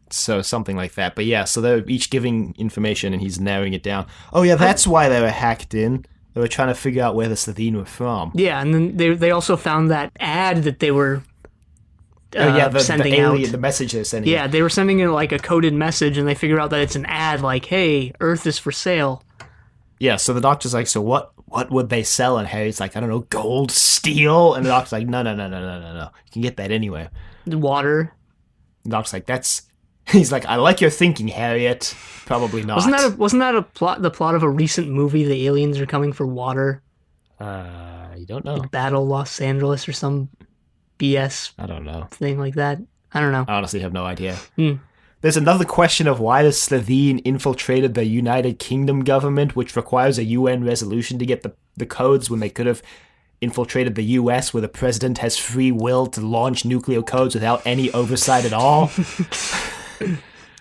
So something like that. But yeah, so they're each giving information, and he's narrowing it down. Oh yeah, that's why they were hacked in. They were trying to figure out where the Slovene were from. Yeah, and then they also found that ad that they were sending out. The message they're sending. Yeah, they were sending in like a coded message, and they figure out that it's an ad like, hey, Earth is for sale. Yeah, so the Doctor's like, so what would they sell? And Harry's like, I don't know, gold, steel? And the Doctor's like, no. You can get that anywhere. Water. The Doctor's like, he's like, I like your thinking, Harriet. Probably not. Wasn't that the plot of a recent movie? The aliens are coming for water. You don't know. Like Battle Los Angeles or some BS. I don't know. Thing like that. I don't know. I honestly have no idea. There's another question of why the Slovene infiltrated the United Kingdom government, which requires a UN resolution to get the codes when they could have infiltrated the US, where the president has free will to launch nuclear codes without any oversight at all.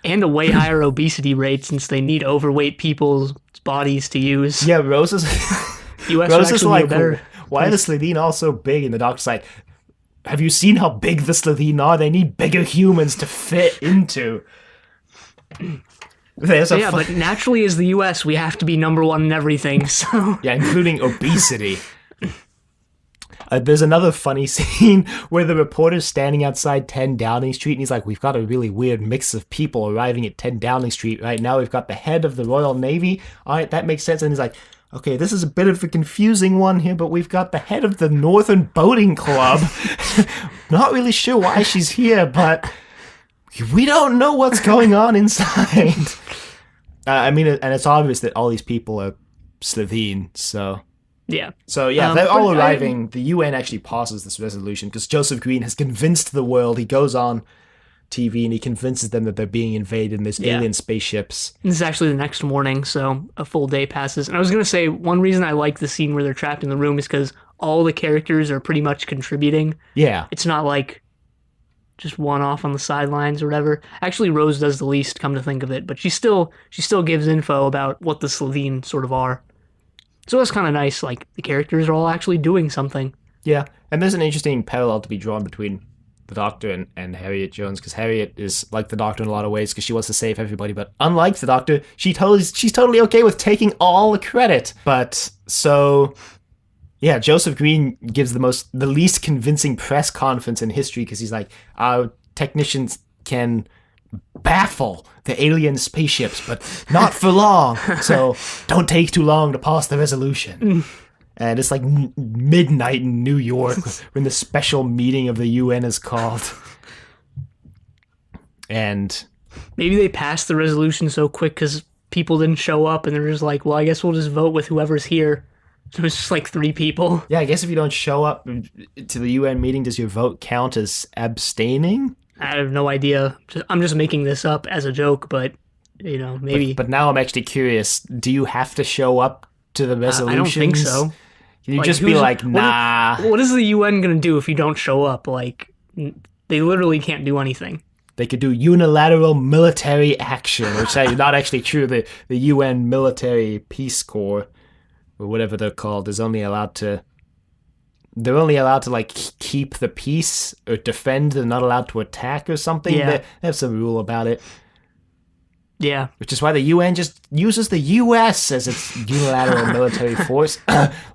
And a way higher obesity rate, since they need overweight people's bodies to use. Yeah, Rose is like, why are the Slovene all so big? And the Doctor's like, have you seen how big the Slovene are? They need bigger humans to fit into. But naturally, as the US, we have to be number one in everything. So yeah, including obesity. There's another funny scene where the reporter's standing outside 10 Downing Street, and he's like, we've got a really weird mix of people arriving at 10 Downing Street right now. We've got the head of the Royal Navy. All right, that makes sense. And he's like, okay, this is a bit of a confusing one here, but we've got the head of the Northern Boating Club. Not really sure why she's here, but we don't know what's going on inside. And it's obvious that all these people are Slovene, so... Yeah. So, yeah, they're all arriving. The UN actually passes this resolution because Joseph Green has convinced the world. He goes on TV and he convinces them that they're being invaded and there's alien spaceships. This is actually the next morning, so a full day passes. And I was going to say, one reason I like the scene where they're trapped in the room is because all the characters are pretty much contributing. Yeah. It's not like just one off on the sidelines or whatever. Actually, Rose does the least, come to think of it, but she still gives info about what the Slovene sort of are. So that's kind of nice, like, the characters are all actually doing something. Yeah, and there's an interesting parallel to be drawn between the Doctor and Harriet Jones, because Harriet is like the Doctor in a lot of ways, because she wants to save everybody, but unlike the Doctor, she's totally okay with taking all the credit. But, so... yeah, Joseph Green gives the least convincing press conference in history, because he's like, our technicians can baffle the alien spaceships, but not for long, so don't take too long to pass the resolution. And it's like midnight in New York when the special meeting of the UN is called. And maybe they passed the resolution so quick because people didn't show up, and they're just like, well, I guess we'll just vote with whoever's here. So it's just like 3 people. Yeah, I guess if you don't show up to the UN meeting, does your vote count as abstaining? I have no idea. I'm just making this up as a joke, but, maybe. But now I'm actually curious. Do you have to show up to the resolutions? I don't think so. Can you just be like, nah? What is the UN going to do if you don't show up? Like, they literally can't do anything. They could do unilateral military action, which is not actually true. The UN Military Peace Corps, or whatever they're called, is only allowed to they're only allowed to like keep the peace or defend. They're not allowed to attack or something. Yeah. They have some rule about it. Yeah. Which is why the UN just uses the US as its unilateral military force.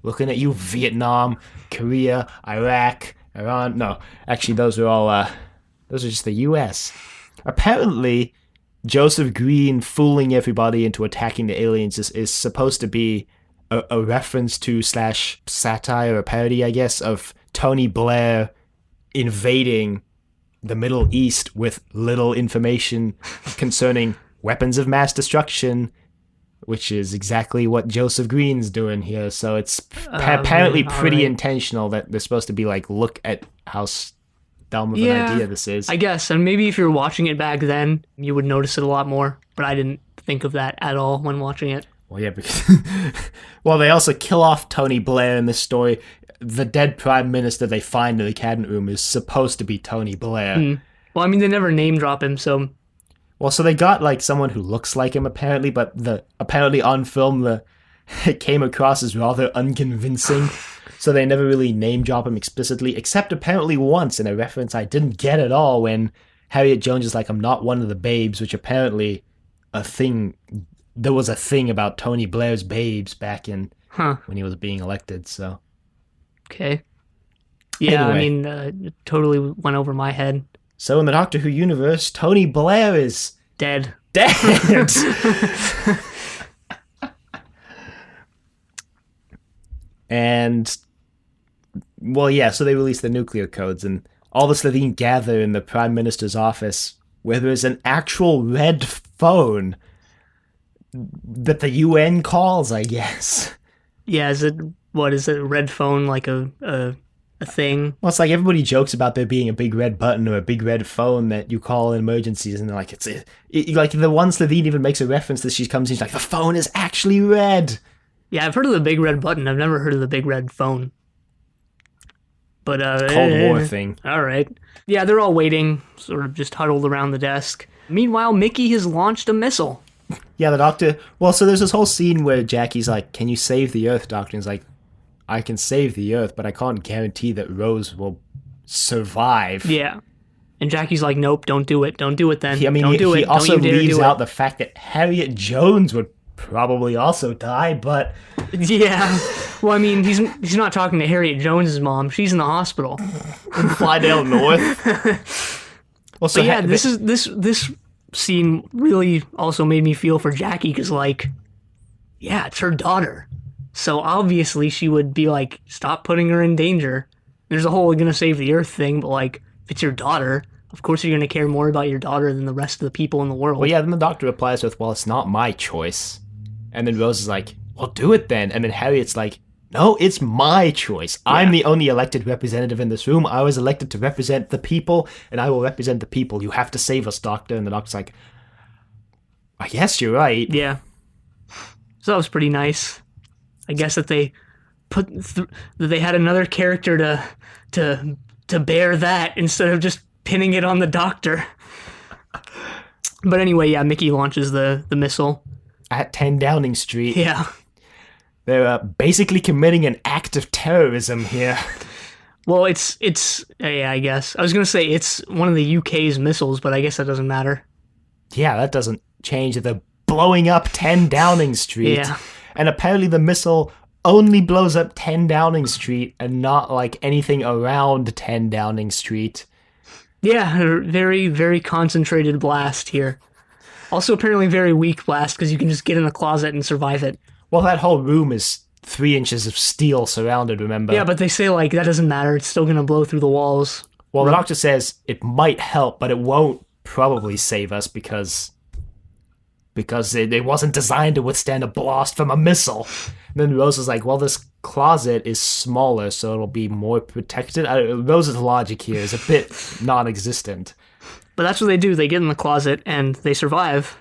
Looking at you, Vietnam, Korea, Iraq, Iran. No, actually, those are just the US. Apparently, Joseph Green fooling everybody into attacking the aliens is supposed to be a reference to / satire or parody, I guess, of Tony Blair invading the Middle East with little information concerning weapons of mass destruction, which is exactly what Joseph Green's doing here. So it's apparently pretty intentional that they're supposed to be like, look at how dumb of an idea this is. I guess, and maybe if you're watching it back then, you would notice it a lot more, but I didn't think of that at all when watching it. Well, yeah, because well, they also kill off Tony Blair in this story. The dead prime minister they find in the cabinet room is supposed to be Tony Blair. Well, I mean, they never name drop him, so... Well, so they got like someone who looks like him apparently, but apparently on film it came across as rather unconvincing. So they never really name drop him explicitly, except apparently once in a reference I didn't get at all when Harriet Jones is like, I'm not one of the babes, which apparently there was a thing about Tony Blair's babes back in when he was being elected, so. Okay. Yeah, anyway. I mean, it totally went over my head. So in the Doctor Who universe, Tony Blair is... Dead. And, well, yeah, so they released the nuclear codes, and all the Slitheen gather in the Prime Minister's office, where there's an actual red phone that the UN calls, I guess. Yeah, is it a red phone, like a thing? Well, it's like everybody jokes about there being a big red button or a big red phone that you call in emergencies, and they're like, like the one Slitheen even makes a reference that she comes in, she's like, the phone is actually red. Yeah, I've heard of the big red button. I've never heard of the big red phone. But Cold War thing. All right. Yeah, they're all waiting, sort of just huddled around the desk. Meanwhile, Mickey has launched a missile. Yeah, the Doctor... Well, so there's this whole scene where Jackie's like, can you save the Earth, Doctor? And he's like, I can save the Earth, but I can't guarantee that Rose will survive. Yeah. And Jackie's like, nope, don't do it. Don't do it then. He also leaves out the fact that Harriet Jones would probably also die, but... Yeah. Well, I mean, he's not talking to Harriet Jones' mom. She's in the hospital. In Flydale North. Well, so yeah, this scene really also made me feel for Jackie, because, like, yeah, it's her daughter. So obviously she would be like, stop putting her in danger. There's a whole gonna save the Earth thing, but, like, if it's your daughter, of course you're gonna care more about your daughter than the rest of the people in the world. Well, yeah, then the Doctor replies with, well, it's not my choice. And then Rose is like, well, do it then. And then Harriet's like, no, it's my choice. Yeah. I'm the only elected representative in this room. I was elected to represent the people, and I will represent the people. You have to save us, Doctor. And the Doctor's like, I guess you're right. Yeah. So that was pretty nice. I guess that they that they had another character to bear that instead of just pinning it on the Doctor. But anyway, yeah, Mickey launches the missile. At 10 Downing Street. Yeah. They're basically committing an act of terrorism here. Well, it's yeah, I guess. I was going to say it's one of the UK's missiles, but I guess that doesn't matter. Yeah, that doesn't change. They're blowing up 10 Downing Street. Yeah. And apparently the missile only blows up 10 Downing Street and not like anything around 10 Downing Street. Yeah, very, very concentrated blast here. Also apparently very weak blast, because you can just get in a closet and survive it. Well, that whole room is 3 inches of steel surrounded, remember? Yeah, but they say, like, that doesn't matter. It's still going to blow through the walls. Well, the Doctor says it might help, but it won't probably save us because it wasn't designed to withstand a blast from a missile. And then Rose is like, well, this closet is smaller, so it'll be more protected. Rose's logic here is a bit non-existent. But that's what they do. They get in the closet, and they survive.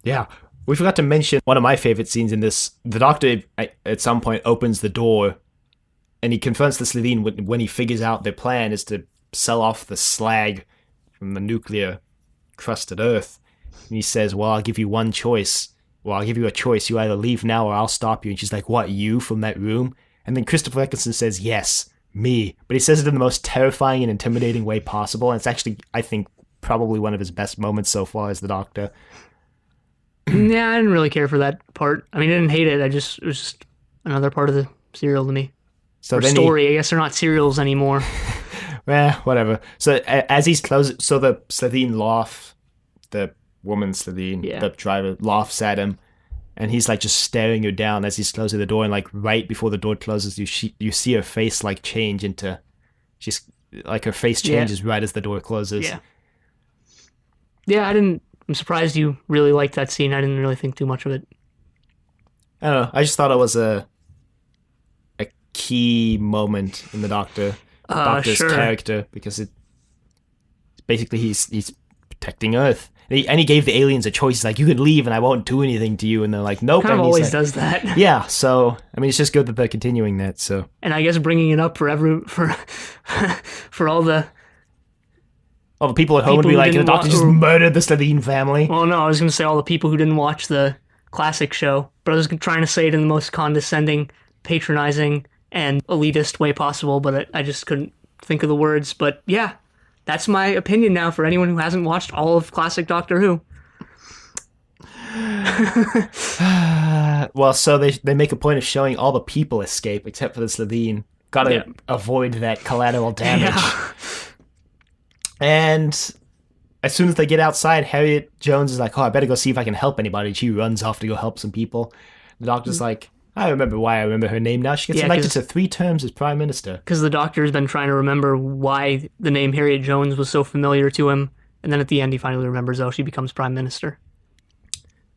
Yeah. We forgot to mention one of my favorite scenes in this. The Doctor, at some point, opens the door, and he confronts the Slitheen when he figures out their plan is to sell off the slag from the nuclear-crusted Earth. And he says, well, I'll give you one choice. Well, I'll give you a choice. You either leave now or I'll stop you. And she's like, what, you from that room? And then Christopher Eccleston says, yes, me. But he says it in the most terrifying and intimidating way possible. And it's actually, I think, probably one of his best moments so far as the Doctor. Yeah, I didn't really care for that part. I mean, I didn't hate it. It was just another part of the serial to me. So or then story. I guess they're not serials anymore. Whatever. So as he's closing, so the Slitheen laugh, the woman Slitheen, the driver laughs at him, and he's like just staring her down as he's closing the door. And like right before the door closes, you see her face like change into, she's like her face changes right as the door closes. Yeah, I'm surprised you really liked that scene. I didn't really think too much of it. I don't know. I just thought it was a key moment in the Doctor's character, because it basically he's protecting Earth, and he gave the aliens a choice. He's like, you can leave and I won't do anything to you, and they're like, nope. Kind of and always does that. Yeah, so I mean, it's just good that they're continuing that. So, and I guess bringing it up for all the people at home would be like, the Doctor just murdered the Slitheen family. Well, no, I was going to say all the people who didn't watch the classic show, but I was trying to say it in the most condescending, patronizing, and elitist way possible, but I just couldn't think of the words. But yeah, that's my opinion now for anyone who hasn't watched all of classic Doctor Who. Well, so they make a point of showing all the people escape except for the Slitheen. Gotta avoid that collateral damage. Yeah. And as soon as they get outside, Harriet Jones is like, oh, I better go see if I can help anybody. She runs off to go help some people. The Doctor's like, I remember why I remember her name now. She gets elected to 3 terms as Prime Minister. Because the Doctor's been trying to remember why the name Harriet Jones was so familiar to him. And then at the end, he finally remembers, she becomes Prime Minister.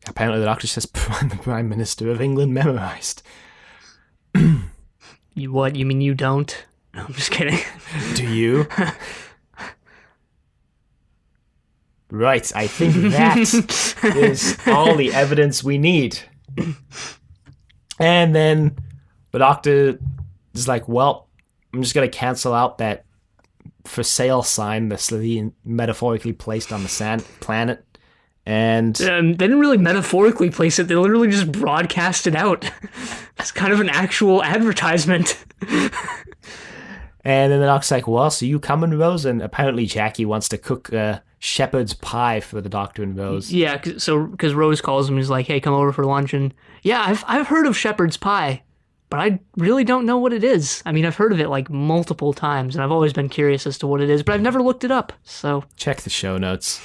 Apparently the Doctor says the Prime Minister of England memorized. You what? You mean you don't? No, I'm just kidding. Do you? Right, I think that is all the evidence we need. And then the Doctor is like, well, I'm just going to cancel out that for sale sign the Slitheen metaphorically placed on the planet. And they didn't really metaphorically place it. They literally just broadcast it out. It's kind of an actual advertisement. And then the Doctor's like, well, so you coming, Rose? And apparently Jackie wants to cook shepherd's pie for the Doctor and Rose. Yeah, because Rose calls him and he's like, hey, come over for lunch. And yeah, I've heard of shepherd's pie, but I really don't know what it is. I mean, I've heard of it like multiple times, and I've always been curious as to what it is, but I've never looked it up. So check the show notes.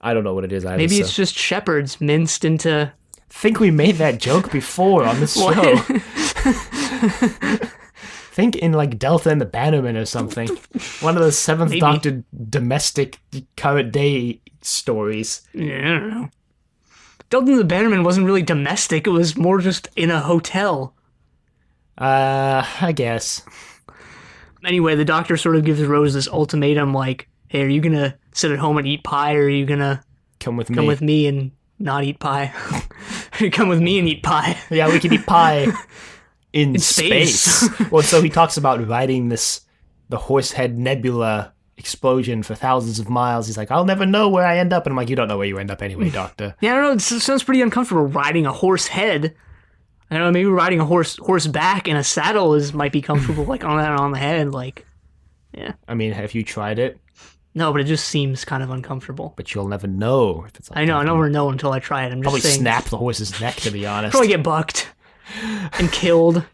I don't know what it is either. Maybe it's just shepherds minced into... I think we made that joke before on this show. Think in like Delta and the Bannerman or something. One of the 7th Doctor domestic current day stories. Yeah, I don't know. Delta and the Bannerman wasn't really domestic. It was more just in a hotel. I guess. Anyway, the Doctor sort of gives Rose this ultimatum like, hey, are you going to sit at home and eat pie, or are you going to come with me and not eat pie? Come with me and eat pie. Yeah, we can eat pie. In space. Well, so he talks about riding the Horsehead Nebula explosion for thousands of miles. He's like, I'll never know where I end up. And I'm like, you don't know where you end up anyway, Doctor. Yeah, I don't know. It sounds pretty uncomfortable riding a horse head. I don't know, maybe riding a horse back in a saddle might be comfortable, like on the head. Like, yeah. I mean, have you tried it? No, but it just seems kind of uncomfortable. But you'll never know if it's I know, I'll never know until I try it. I'm just probably saying. Snap the horse's neck, to be honest. Probably get bucked. And killed,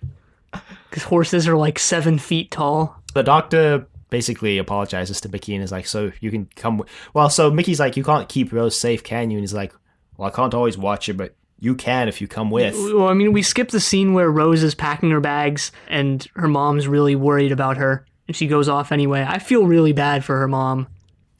because horses are like 7 feet tall. The Doctor basically apologizes to Mickey and is like, so you can come well, so Mickey's like, you can't keep Rose safe, can you? And he's like, well, I can't always watch her, but you can if you come with. Well, I mean, we skipped the scene where Rose is packing her bags and her mom's really worried about her and she goes off anyway. I feel really bad for her mom,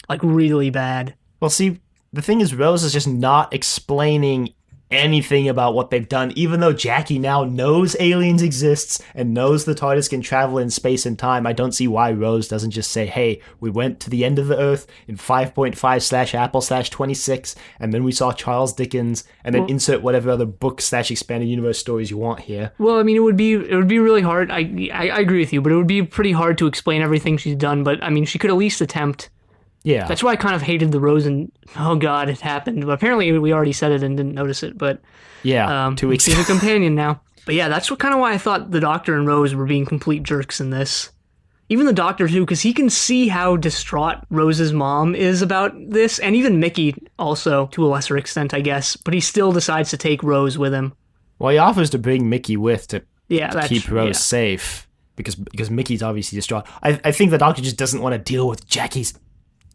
like really bad. Well, see, the thing is, Rose is just not explaining anything about what they've done, even though Jackie now knows aliens exists and knows the TARDIS can travel in space and time. I don't see why Rose doesn't just say, hey, we went to the end of the Earth in 5.5/Apple/26, and then we saw Charles Dickens, and then insert whatever other book / expanded universe stories you want here. Well, I mean, it would be really hard. I agree with you, but it would be pretty hard to explain everything she's done, but I mean, she could at least attempt. Yeah. That's why I kind of hated the Rose and, oh God, it happened. But apparently we already said it and didn't notice it, but... Yeah, 2 weeks She's a companion now. But yeah, that's kind of why I thought the Doctor and Rose were being complete jerks in this. Even the Doctor, too, because he can see how distraught Rose's mom is about this, and even Mickey also, to a lesser extent, I guess. But he still decides to take Rose with him. Well, he offers to bring Mickey with to keep Rose yeah. safe, because Mickey's obviously distraught. I think the Doctor just doesn't want to deal with Jackie's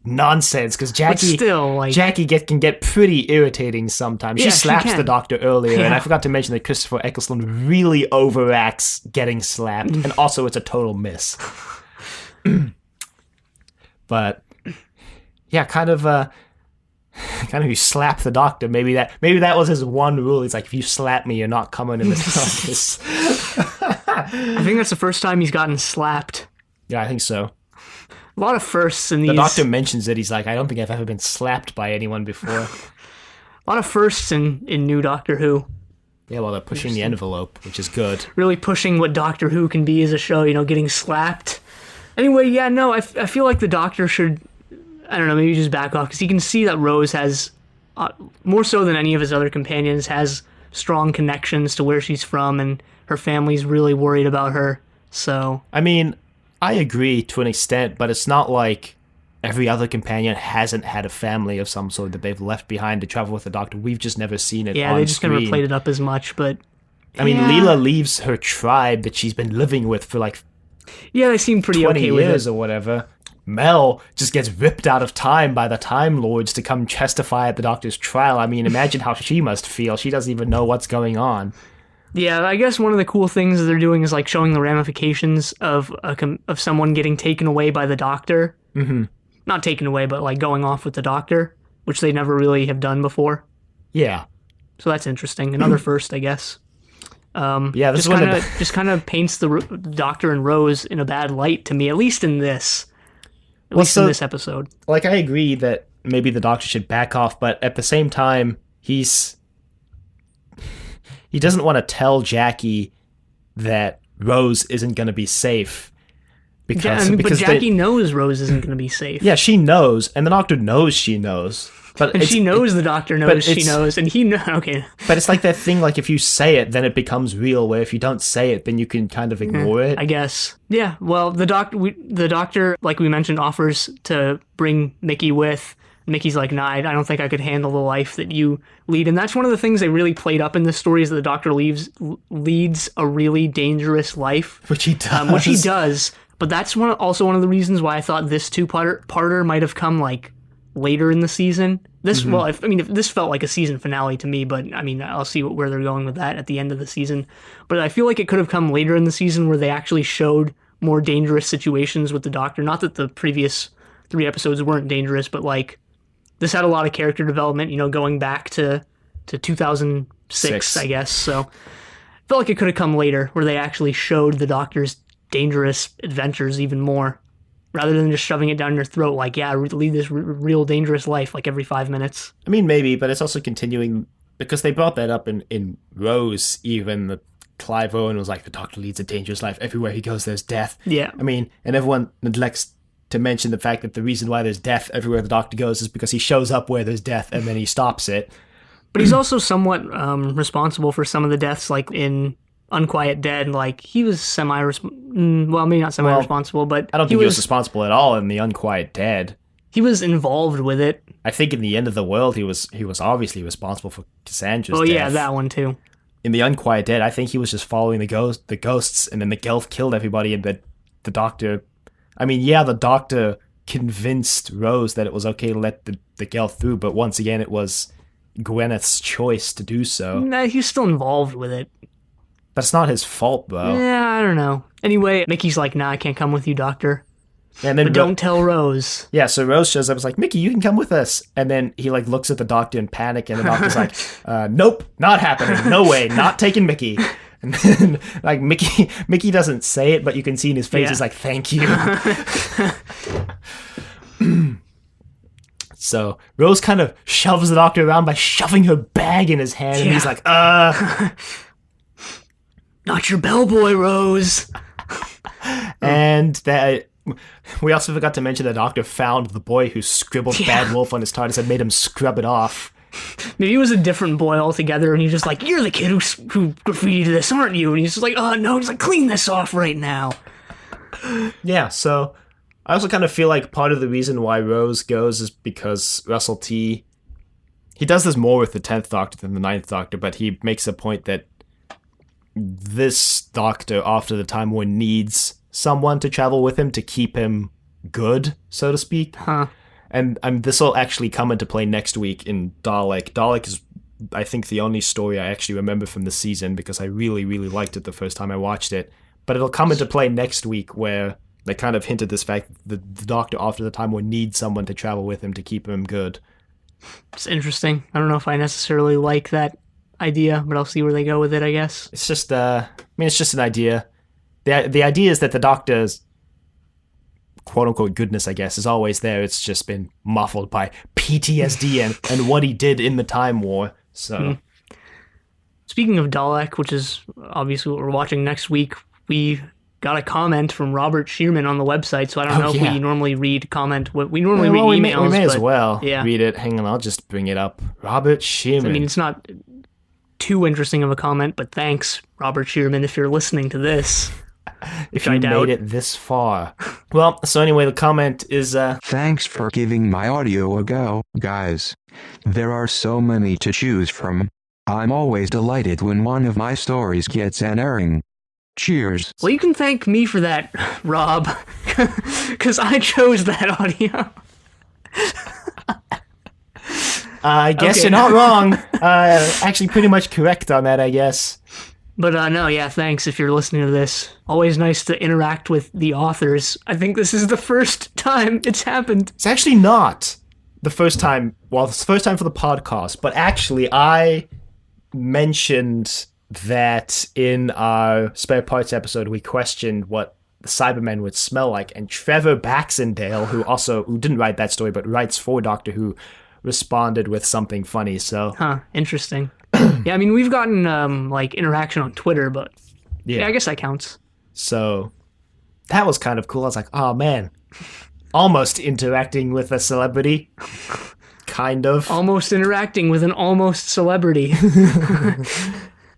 nonsense, because Jackie can get pretty irritating sometimes. She slaps the Doctor earlier, and I forgot to mention that Christopher Eccleston really overacts getting slapped, and also it's a total miss. But yeah, kind of you slap the Doctor. Maybe that was his one rule. He's like, if you slap me, you're not coming in this office. I think that's the first time he's gotten slapped. Yeah, I think so. A lot of firsts in these. The Doctor mentions it. He's like, I don't think I've ever been slapped by anyone before. A lot of firsts in New Doctor Who. Yeah, well, they're pushing the envelope, which is good. Really pushing what Doctor Who can be as a show, getting slapped. Anyway, yeah, no, I feel like the Doctor should, I don't know, maybe just back off, because he can see that Rose has, more so than any of his other companions, has strong connections to where she's from, and her family's really worried about her, so... I mean, I agree to an extent, but it's not like every other companion hasn't had a family of some sort that they've left behind to travel with the Doctor. We've just never seen it on screen. Yeah, they just never played it up as much, but... I mean, Leela leaves her tribe that she's been living with for like... Yeah, they seem pretty 20 okay with years it. or whatever. Mel just gets ripped out of time by the Time Lords to come testify at the Doctor's trial. I mean, imagine how she must feel. She doesn't even know what's going on. Yeah, I guess one of the cool things that they're doing is like showing the ramifications of someone getting taken away by the Doctor. Mm-hmm. Not taken away, but like going off with the Doctor, which they never really have done before. Yeah. So that's interesting. Another first, I guess. Yeah, this just kind of paints the Doctor and Rose in a bad light to me, at least in this. At least in this episode. Like, I agree that maybe the Doctor should back off, but at the same time, he doesn't want to tell Jackie that Rose isn't going to be safe. But Jackie knows Rose isn't going to be safe. Yeah, she knows, and the Doctor knows she knows. And she knows the Doctor knows she knows, and he knows. Okay. But it's like that thing, like, if you say it, then it becomes real, where if you don't say it, then you can kind of ignore it. I guess. Yeah, well, the Doctor, like we mentioned, offers to bring Mickey with. Mickey's like, nah, I don't think I could handle the life that you lead. And that's one of the things they really played up in this story, is that the Doctor leads a really dangerous life. Which he does. But that's also one of the reasons why I thought this two-parter might have come, like, later in the season. This if this felt like a season finale to me, but I mean, I'll see where they're going with that at the end of the season. But I feel like it could have come later in the season, where they actually showed more dangerous situations with the Doctor. Not that the previous 3 episodes weren't dangerous, but like this had a lot of character development, going back to 2006, I guess. So I felt like it could have come later, where they actually showed the Doctor's dangerous adventures even more, rather than just shoving it down your throat like, yeah, lead this real dangerous life like every 5 minutes. I mean, maybe, but it's also continuing, because they brought that up in Rose, even. The Clive Owen was like, the Doctor leads a dangerous life. Everywhere he goes, there's death. Yeah. I mean, and everyone neglects to mention the fact that the reason why there's death everywhere the Doctor goes is because he shows up where there's death and then he stops it. But he's also somewhat responsible for some of the deaths, like in Unquiet Dead. Like, he was maybe not semi-responsible, but I don't think he was responsible at all in the Unquiet Dead. He was involved with it. I think in the End of the World, he was obviously responsible for Cassandra's death. Yeah, that one too. In the Unquiet Dead, I think he was just following the ghosts, and then the Gelf killed everybody, and the Doctor... I mean, yeah, the Doctor convinced Rose that it was okay to let the Gelf through, but once again, it was Gwyneth's choice to do so. Nah, he's still involved with it. That's not his fault, though. Yeah, I don't know. Anyway, Mickey's like, nah, I can't come with you, Doctor. And then but don't tell Rose. Yeah, so Rose shows up and is like, Mickey, you can come with us. And then he like looks at the Doctor in panic, and the Doctor's like, nope, not happening. No way, not taking Mickey. And then like Mickey doesn't say it, but you can see in his face he's like, thank you. So Rose kind of shoves the Doctor around by shoving her bag in his hand, and he's like, not your bellboy, Rose. And that we also forgot to mention the Doctor found the boy who scribbled Bad Wolf on his TARDIS and made him scrub it off. Maybe it was a different boy altogether, and he's just like, "You're the kid who graffitied this, aren't you?" And he's just like, "Oh no!" He's like, "Clean this off right now." Yeah, so I also kind of feel like part of the reason why Rose goes is because Russell T. He does this more with the 10th Doctor than the 9th Doctor, but he makes a point that this Doctor, after the Time War, needs someone to travel with him to keep him good, so to speak. Huh. And this will actually come into play next week in Dalek. Dalek is, I think, the only story I actually remember from the season because I really, really liked it the first time I watched it. But it'll come into play next week where they kind of hinted this fact that the Doctor, after the Time War, needs someone to travel with him to keep him good. It's interesting. I don't know if I necessarily like that idea, but I'll see where they go with it, I guess. It's just, it's just an idea. The idea is that the Doctor's quote-unquote goodness, I guess, is always there. It's just been muffled by PTSD and what he did in the Time War. So, Speaking of Dalek, which is obviously what we're watching next week, we got a comment from Robert Shearman on the website, so I don't know if we normally read comment. We normally read emails. We may as well read it. Hang on, I'll just bring it up. Robert Shearman. I mean, it's not too interesting of a comment, but thanks, Robert Shearman, if you're listening to this. If you made it this far. Well, so anyway, the comment is... Thanks for giving my audio a go, guys. There are so many to choose from. I'm always delighted when one of my stories gets an airing. Cheers. Well, you can thank me for that, Rob, because I chose that audio. I guess you're not wrong. Actually, pretty much correct on that, I guess. But no, yeah, thanks if you're listening to this. Always nice to interact with the authors. I think this is the first time it's happened. It's actually not the first time. Well, it's the first time for the podcast, but actually I mentioned that in our spare parts episode we questioned what the Cybermen would smell like, and Trevor Baxendale, who didn't write that story but writes for Doctor Who, responded with something funny. So interesting. Yeah, I mean, we've gotten interaction on Twitter, but yeah, I guess that counts. So that was kind of cool. I was like, oh man, almost interacting with a celebrity. Kind of. Almost interacting with an almost celebrity.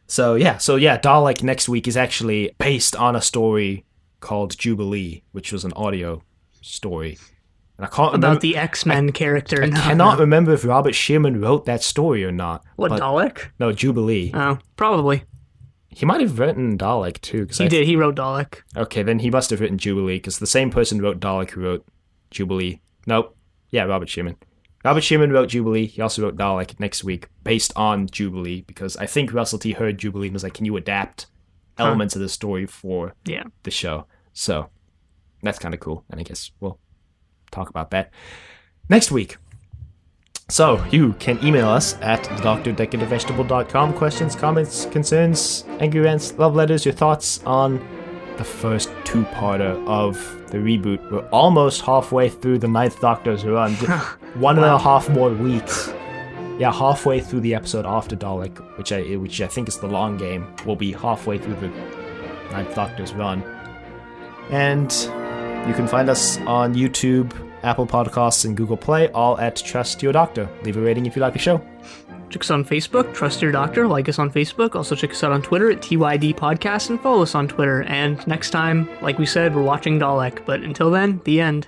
So yeah, Dalek next week is actually based on a story called Jubilee, which was an audio story. And I can't remember about the X-Men character. I cannot remember if Robert Shearman wrote that story or not. What, Dalek? No, Jubilee. Oh, probably. He might have written Dalek too. He did. He wrote Dalek. Okay, then he must have written Jubilee because the same person wrote Dalek who wrote Jubilee. Nope. Yeah, Robert Shearman. Robert Shearman wrote Jubilee. He also wrote Dalek next week based on Jubilee because I think Russell T heard Jubilee and was like, can you adapt elements of the story for the show? So that's kind of cool. And I guess we'll talk about that next week. So you can email us at thedoctordecadavegetable.com. Questions, comments, concerns, angry rants, love letters, your thoughts on the first two-parter of the reboot. We're almost halfway through the 9th Doctor's run. 1.5 more weeks. Yeah, halfway through the episode after Dalek, which I think is the long game. We'll be halfway through the 9th Doctor's run. And you can find us on YouTube, Apple Podcasts, and Google Play, all at Trust Your Doctor. Leave a rating if you like the show. Check us on Facebook, Trust Your Doctor. Like us on Facebook. Also check us out on Twitter at TYD Podcast and follow us on Twitter. And next time, like we said, we're watching Dalek. But until then, the end.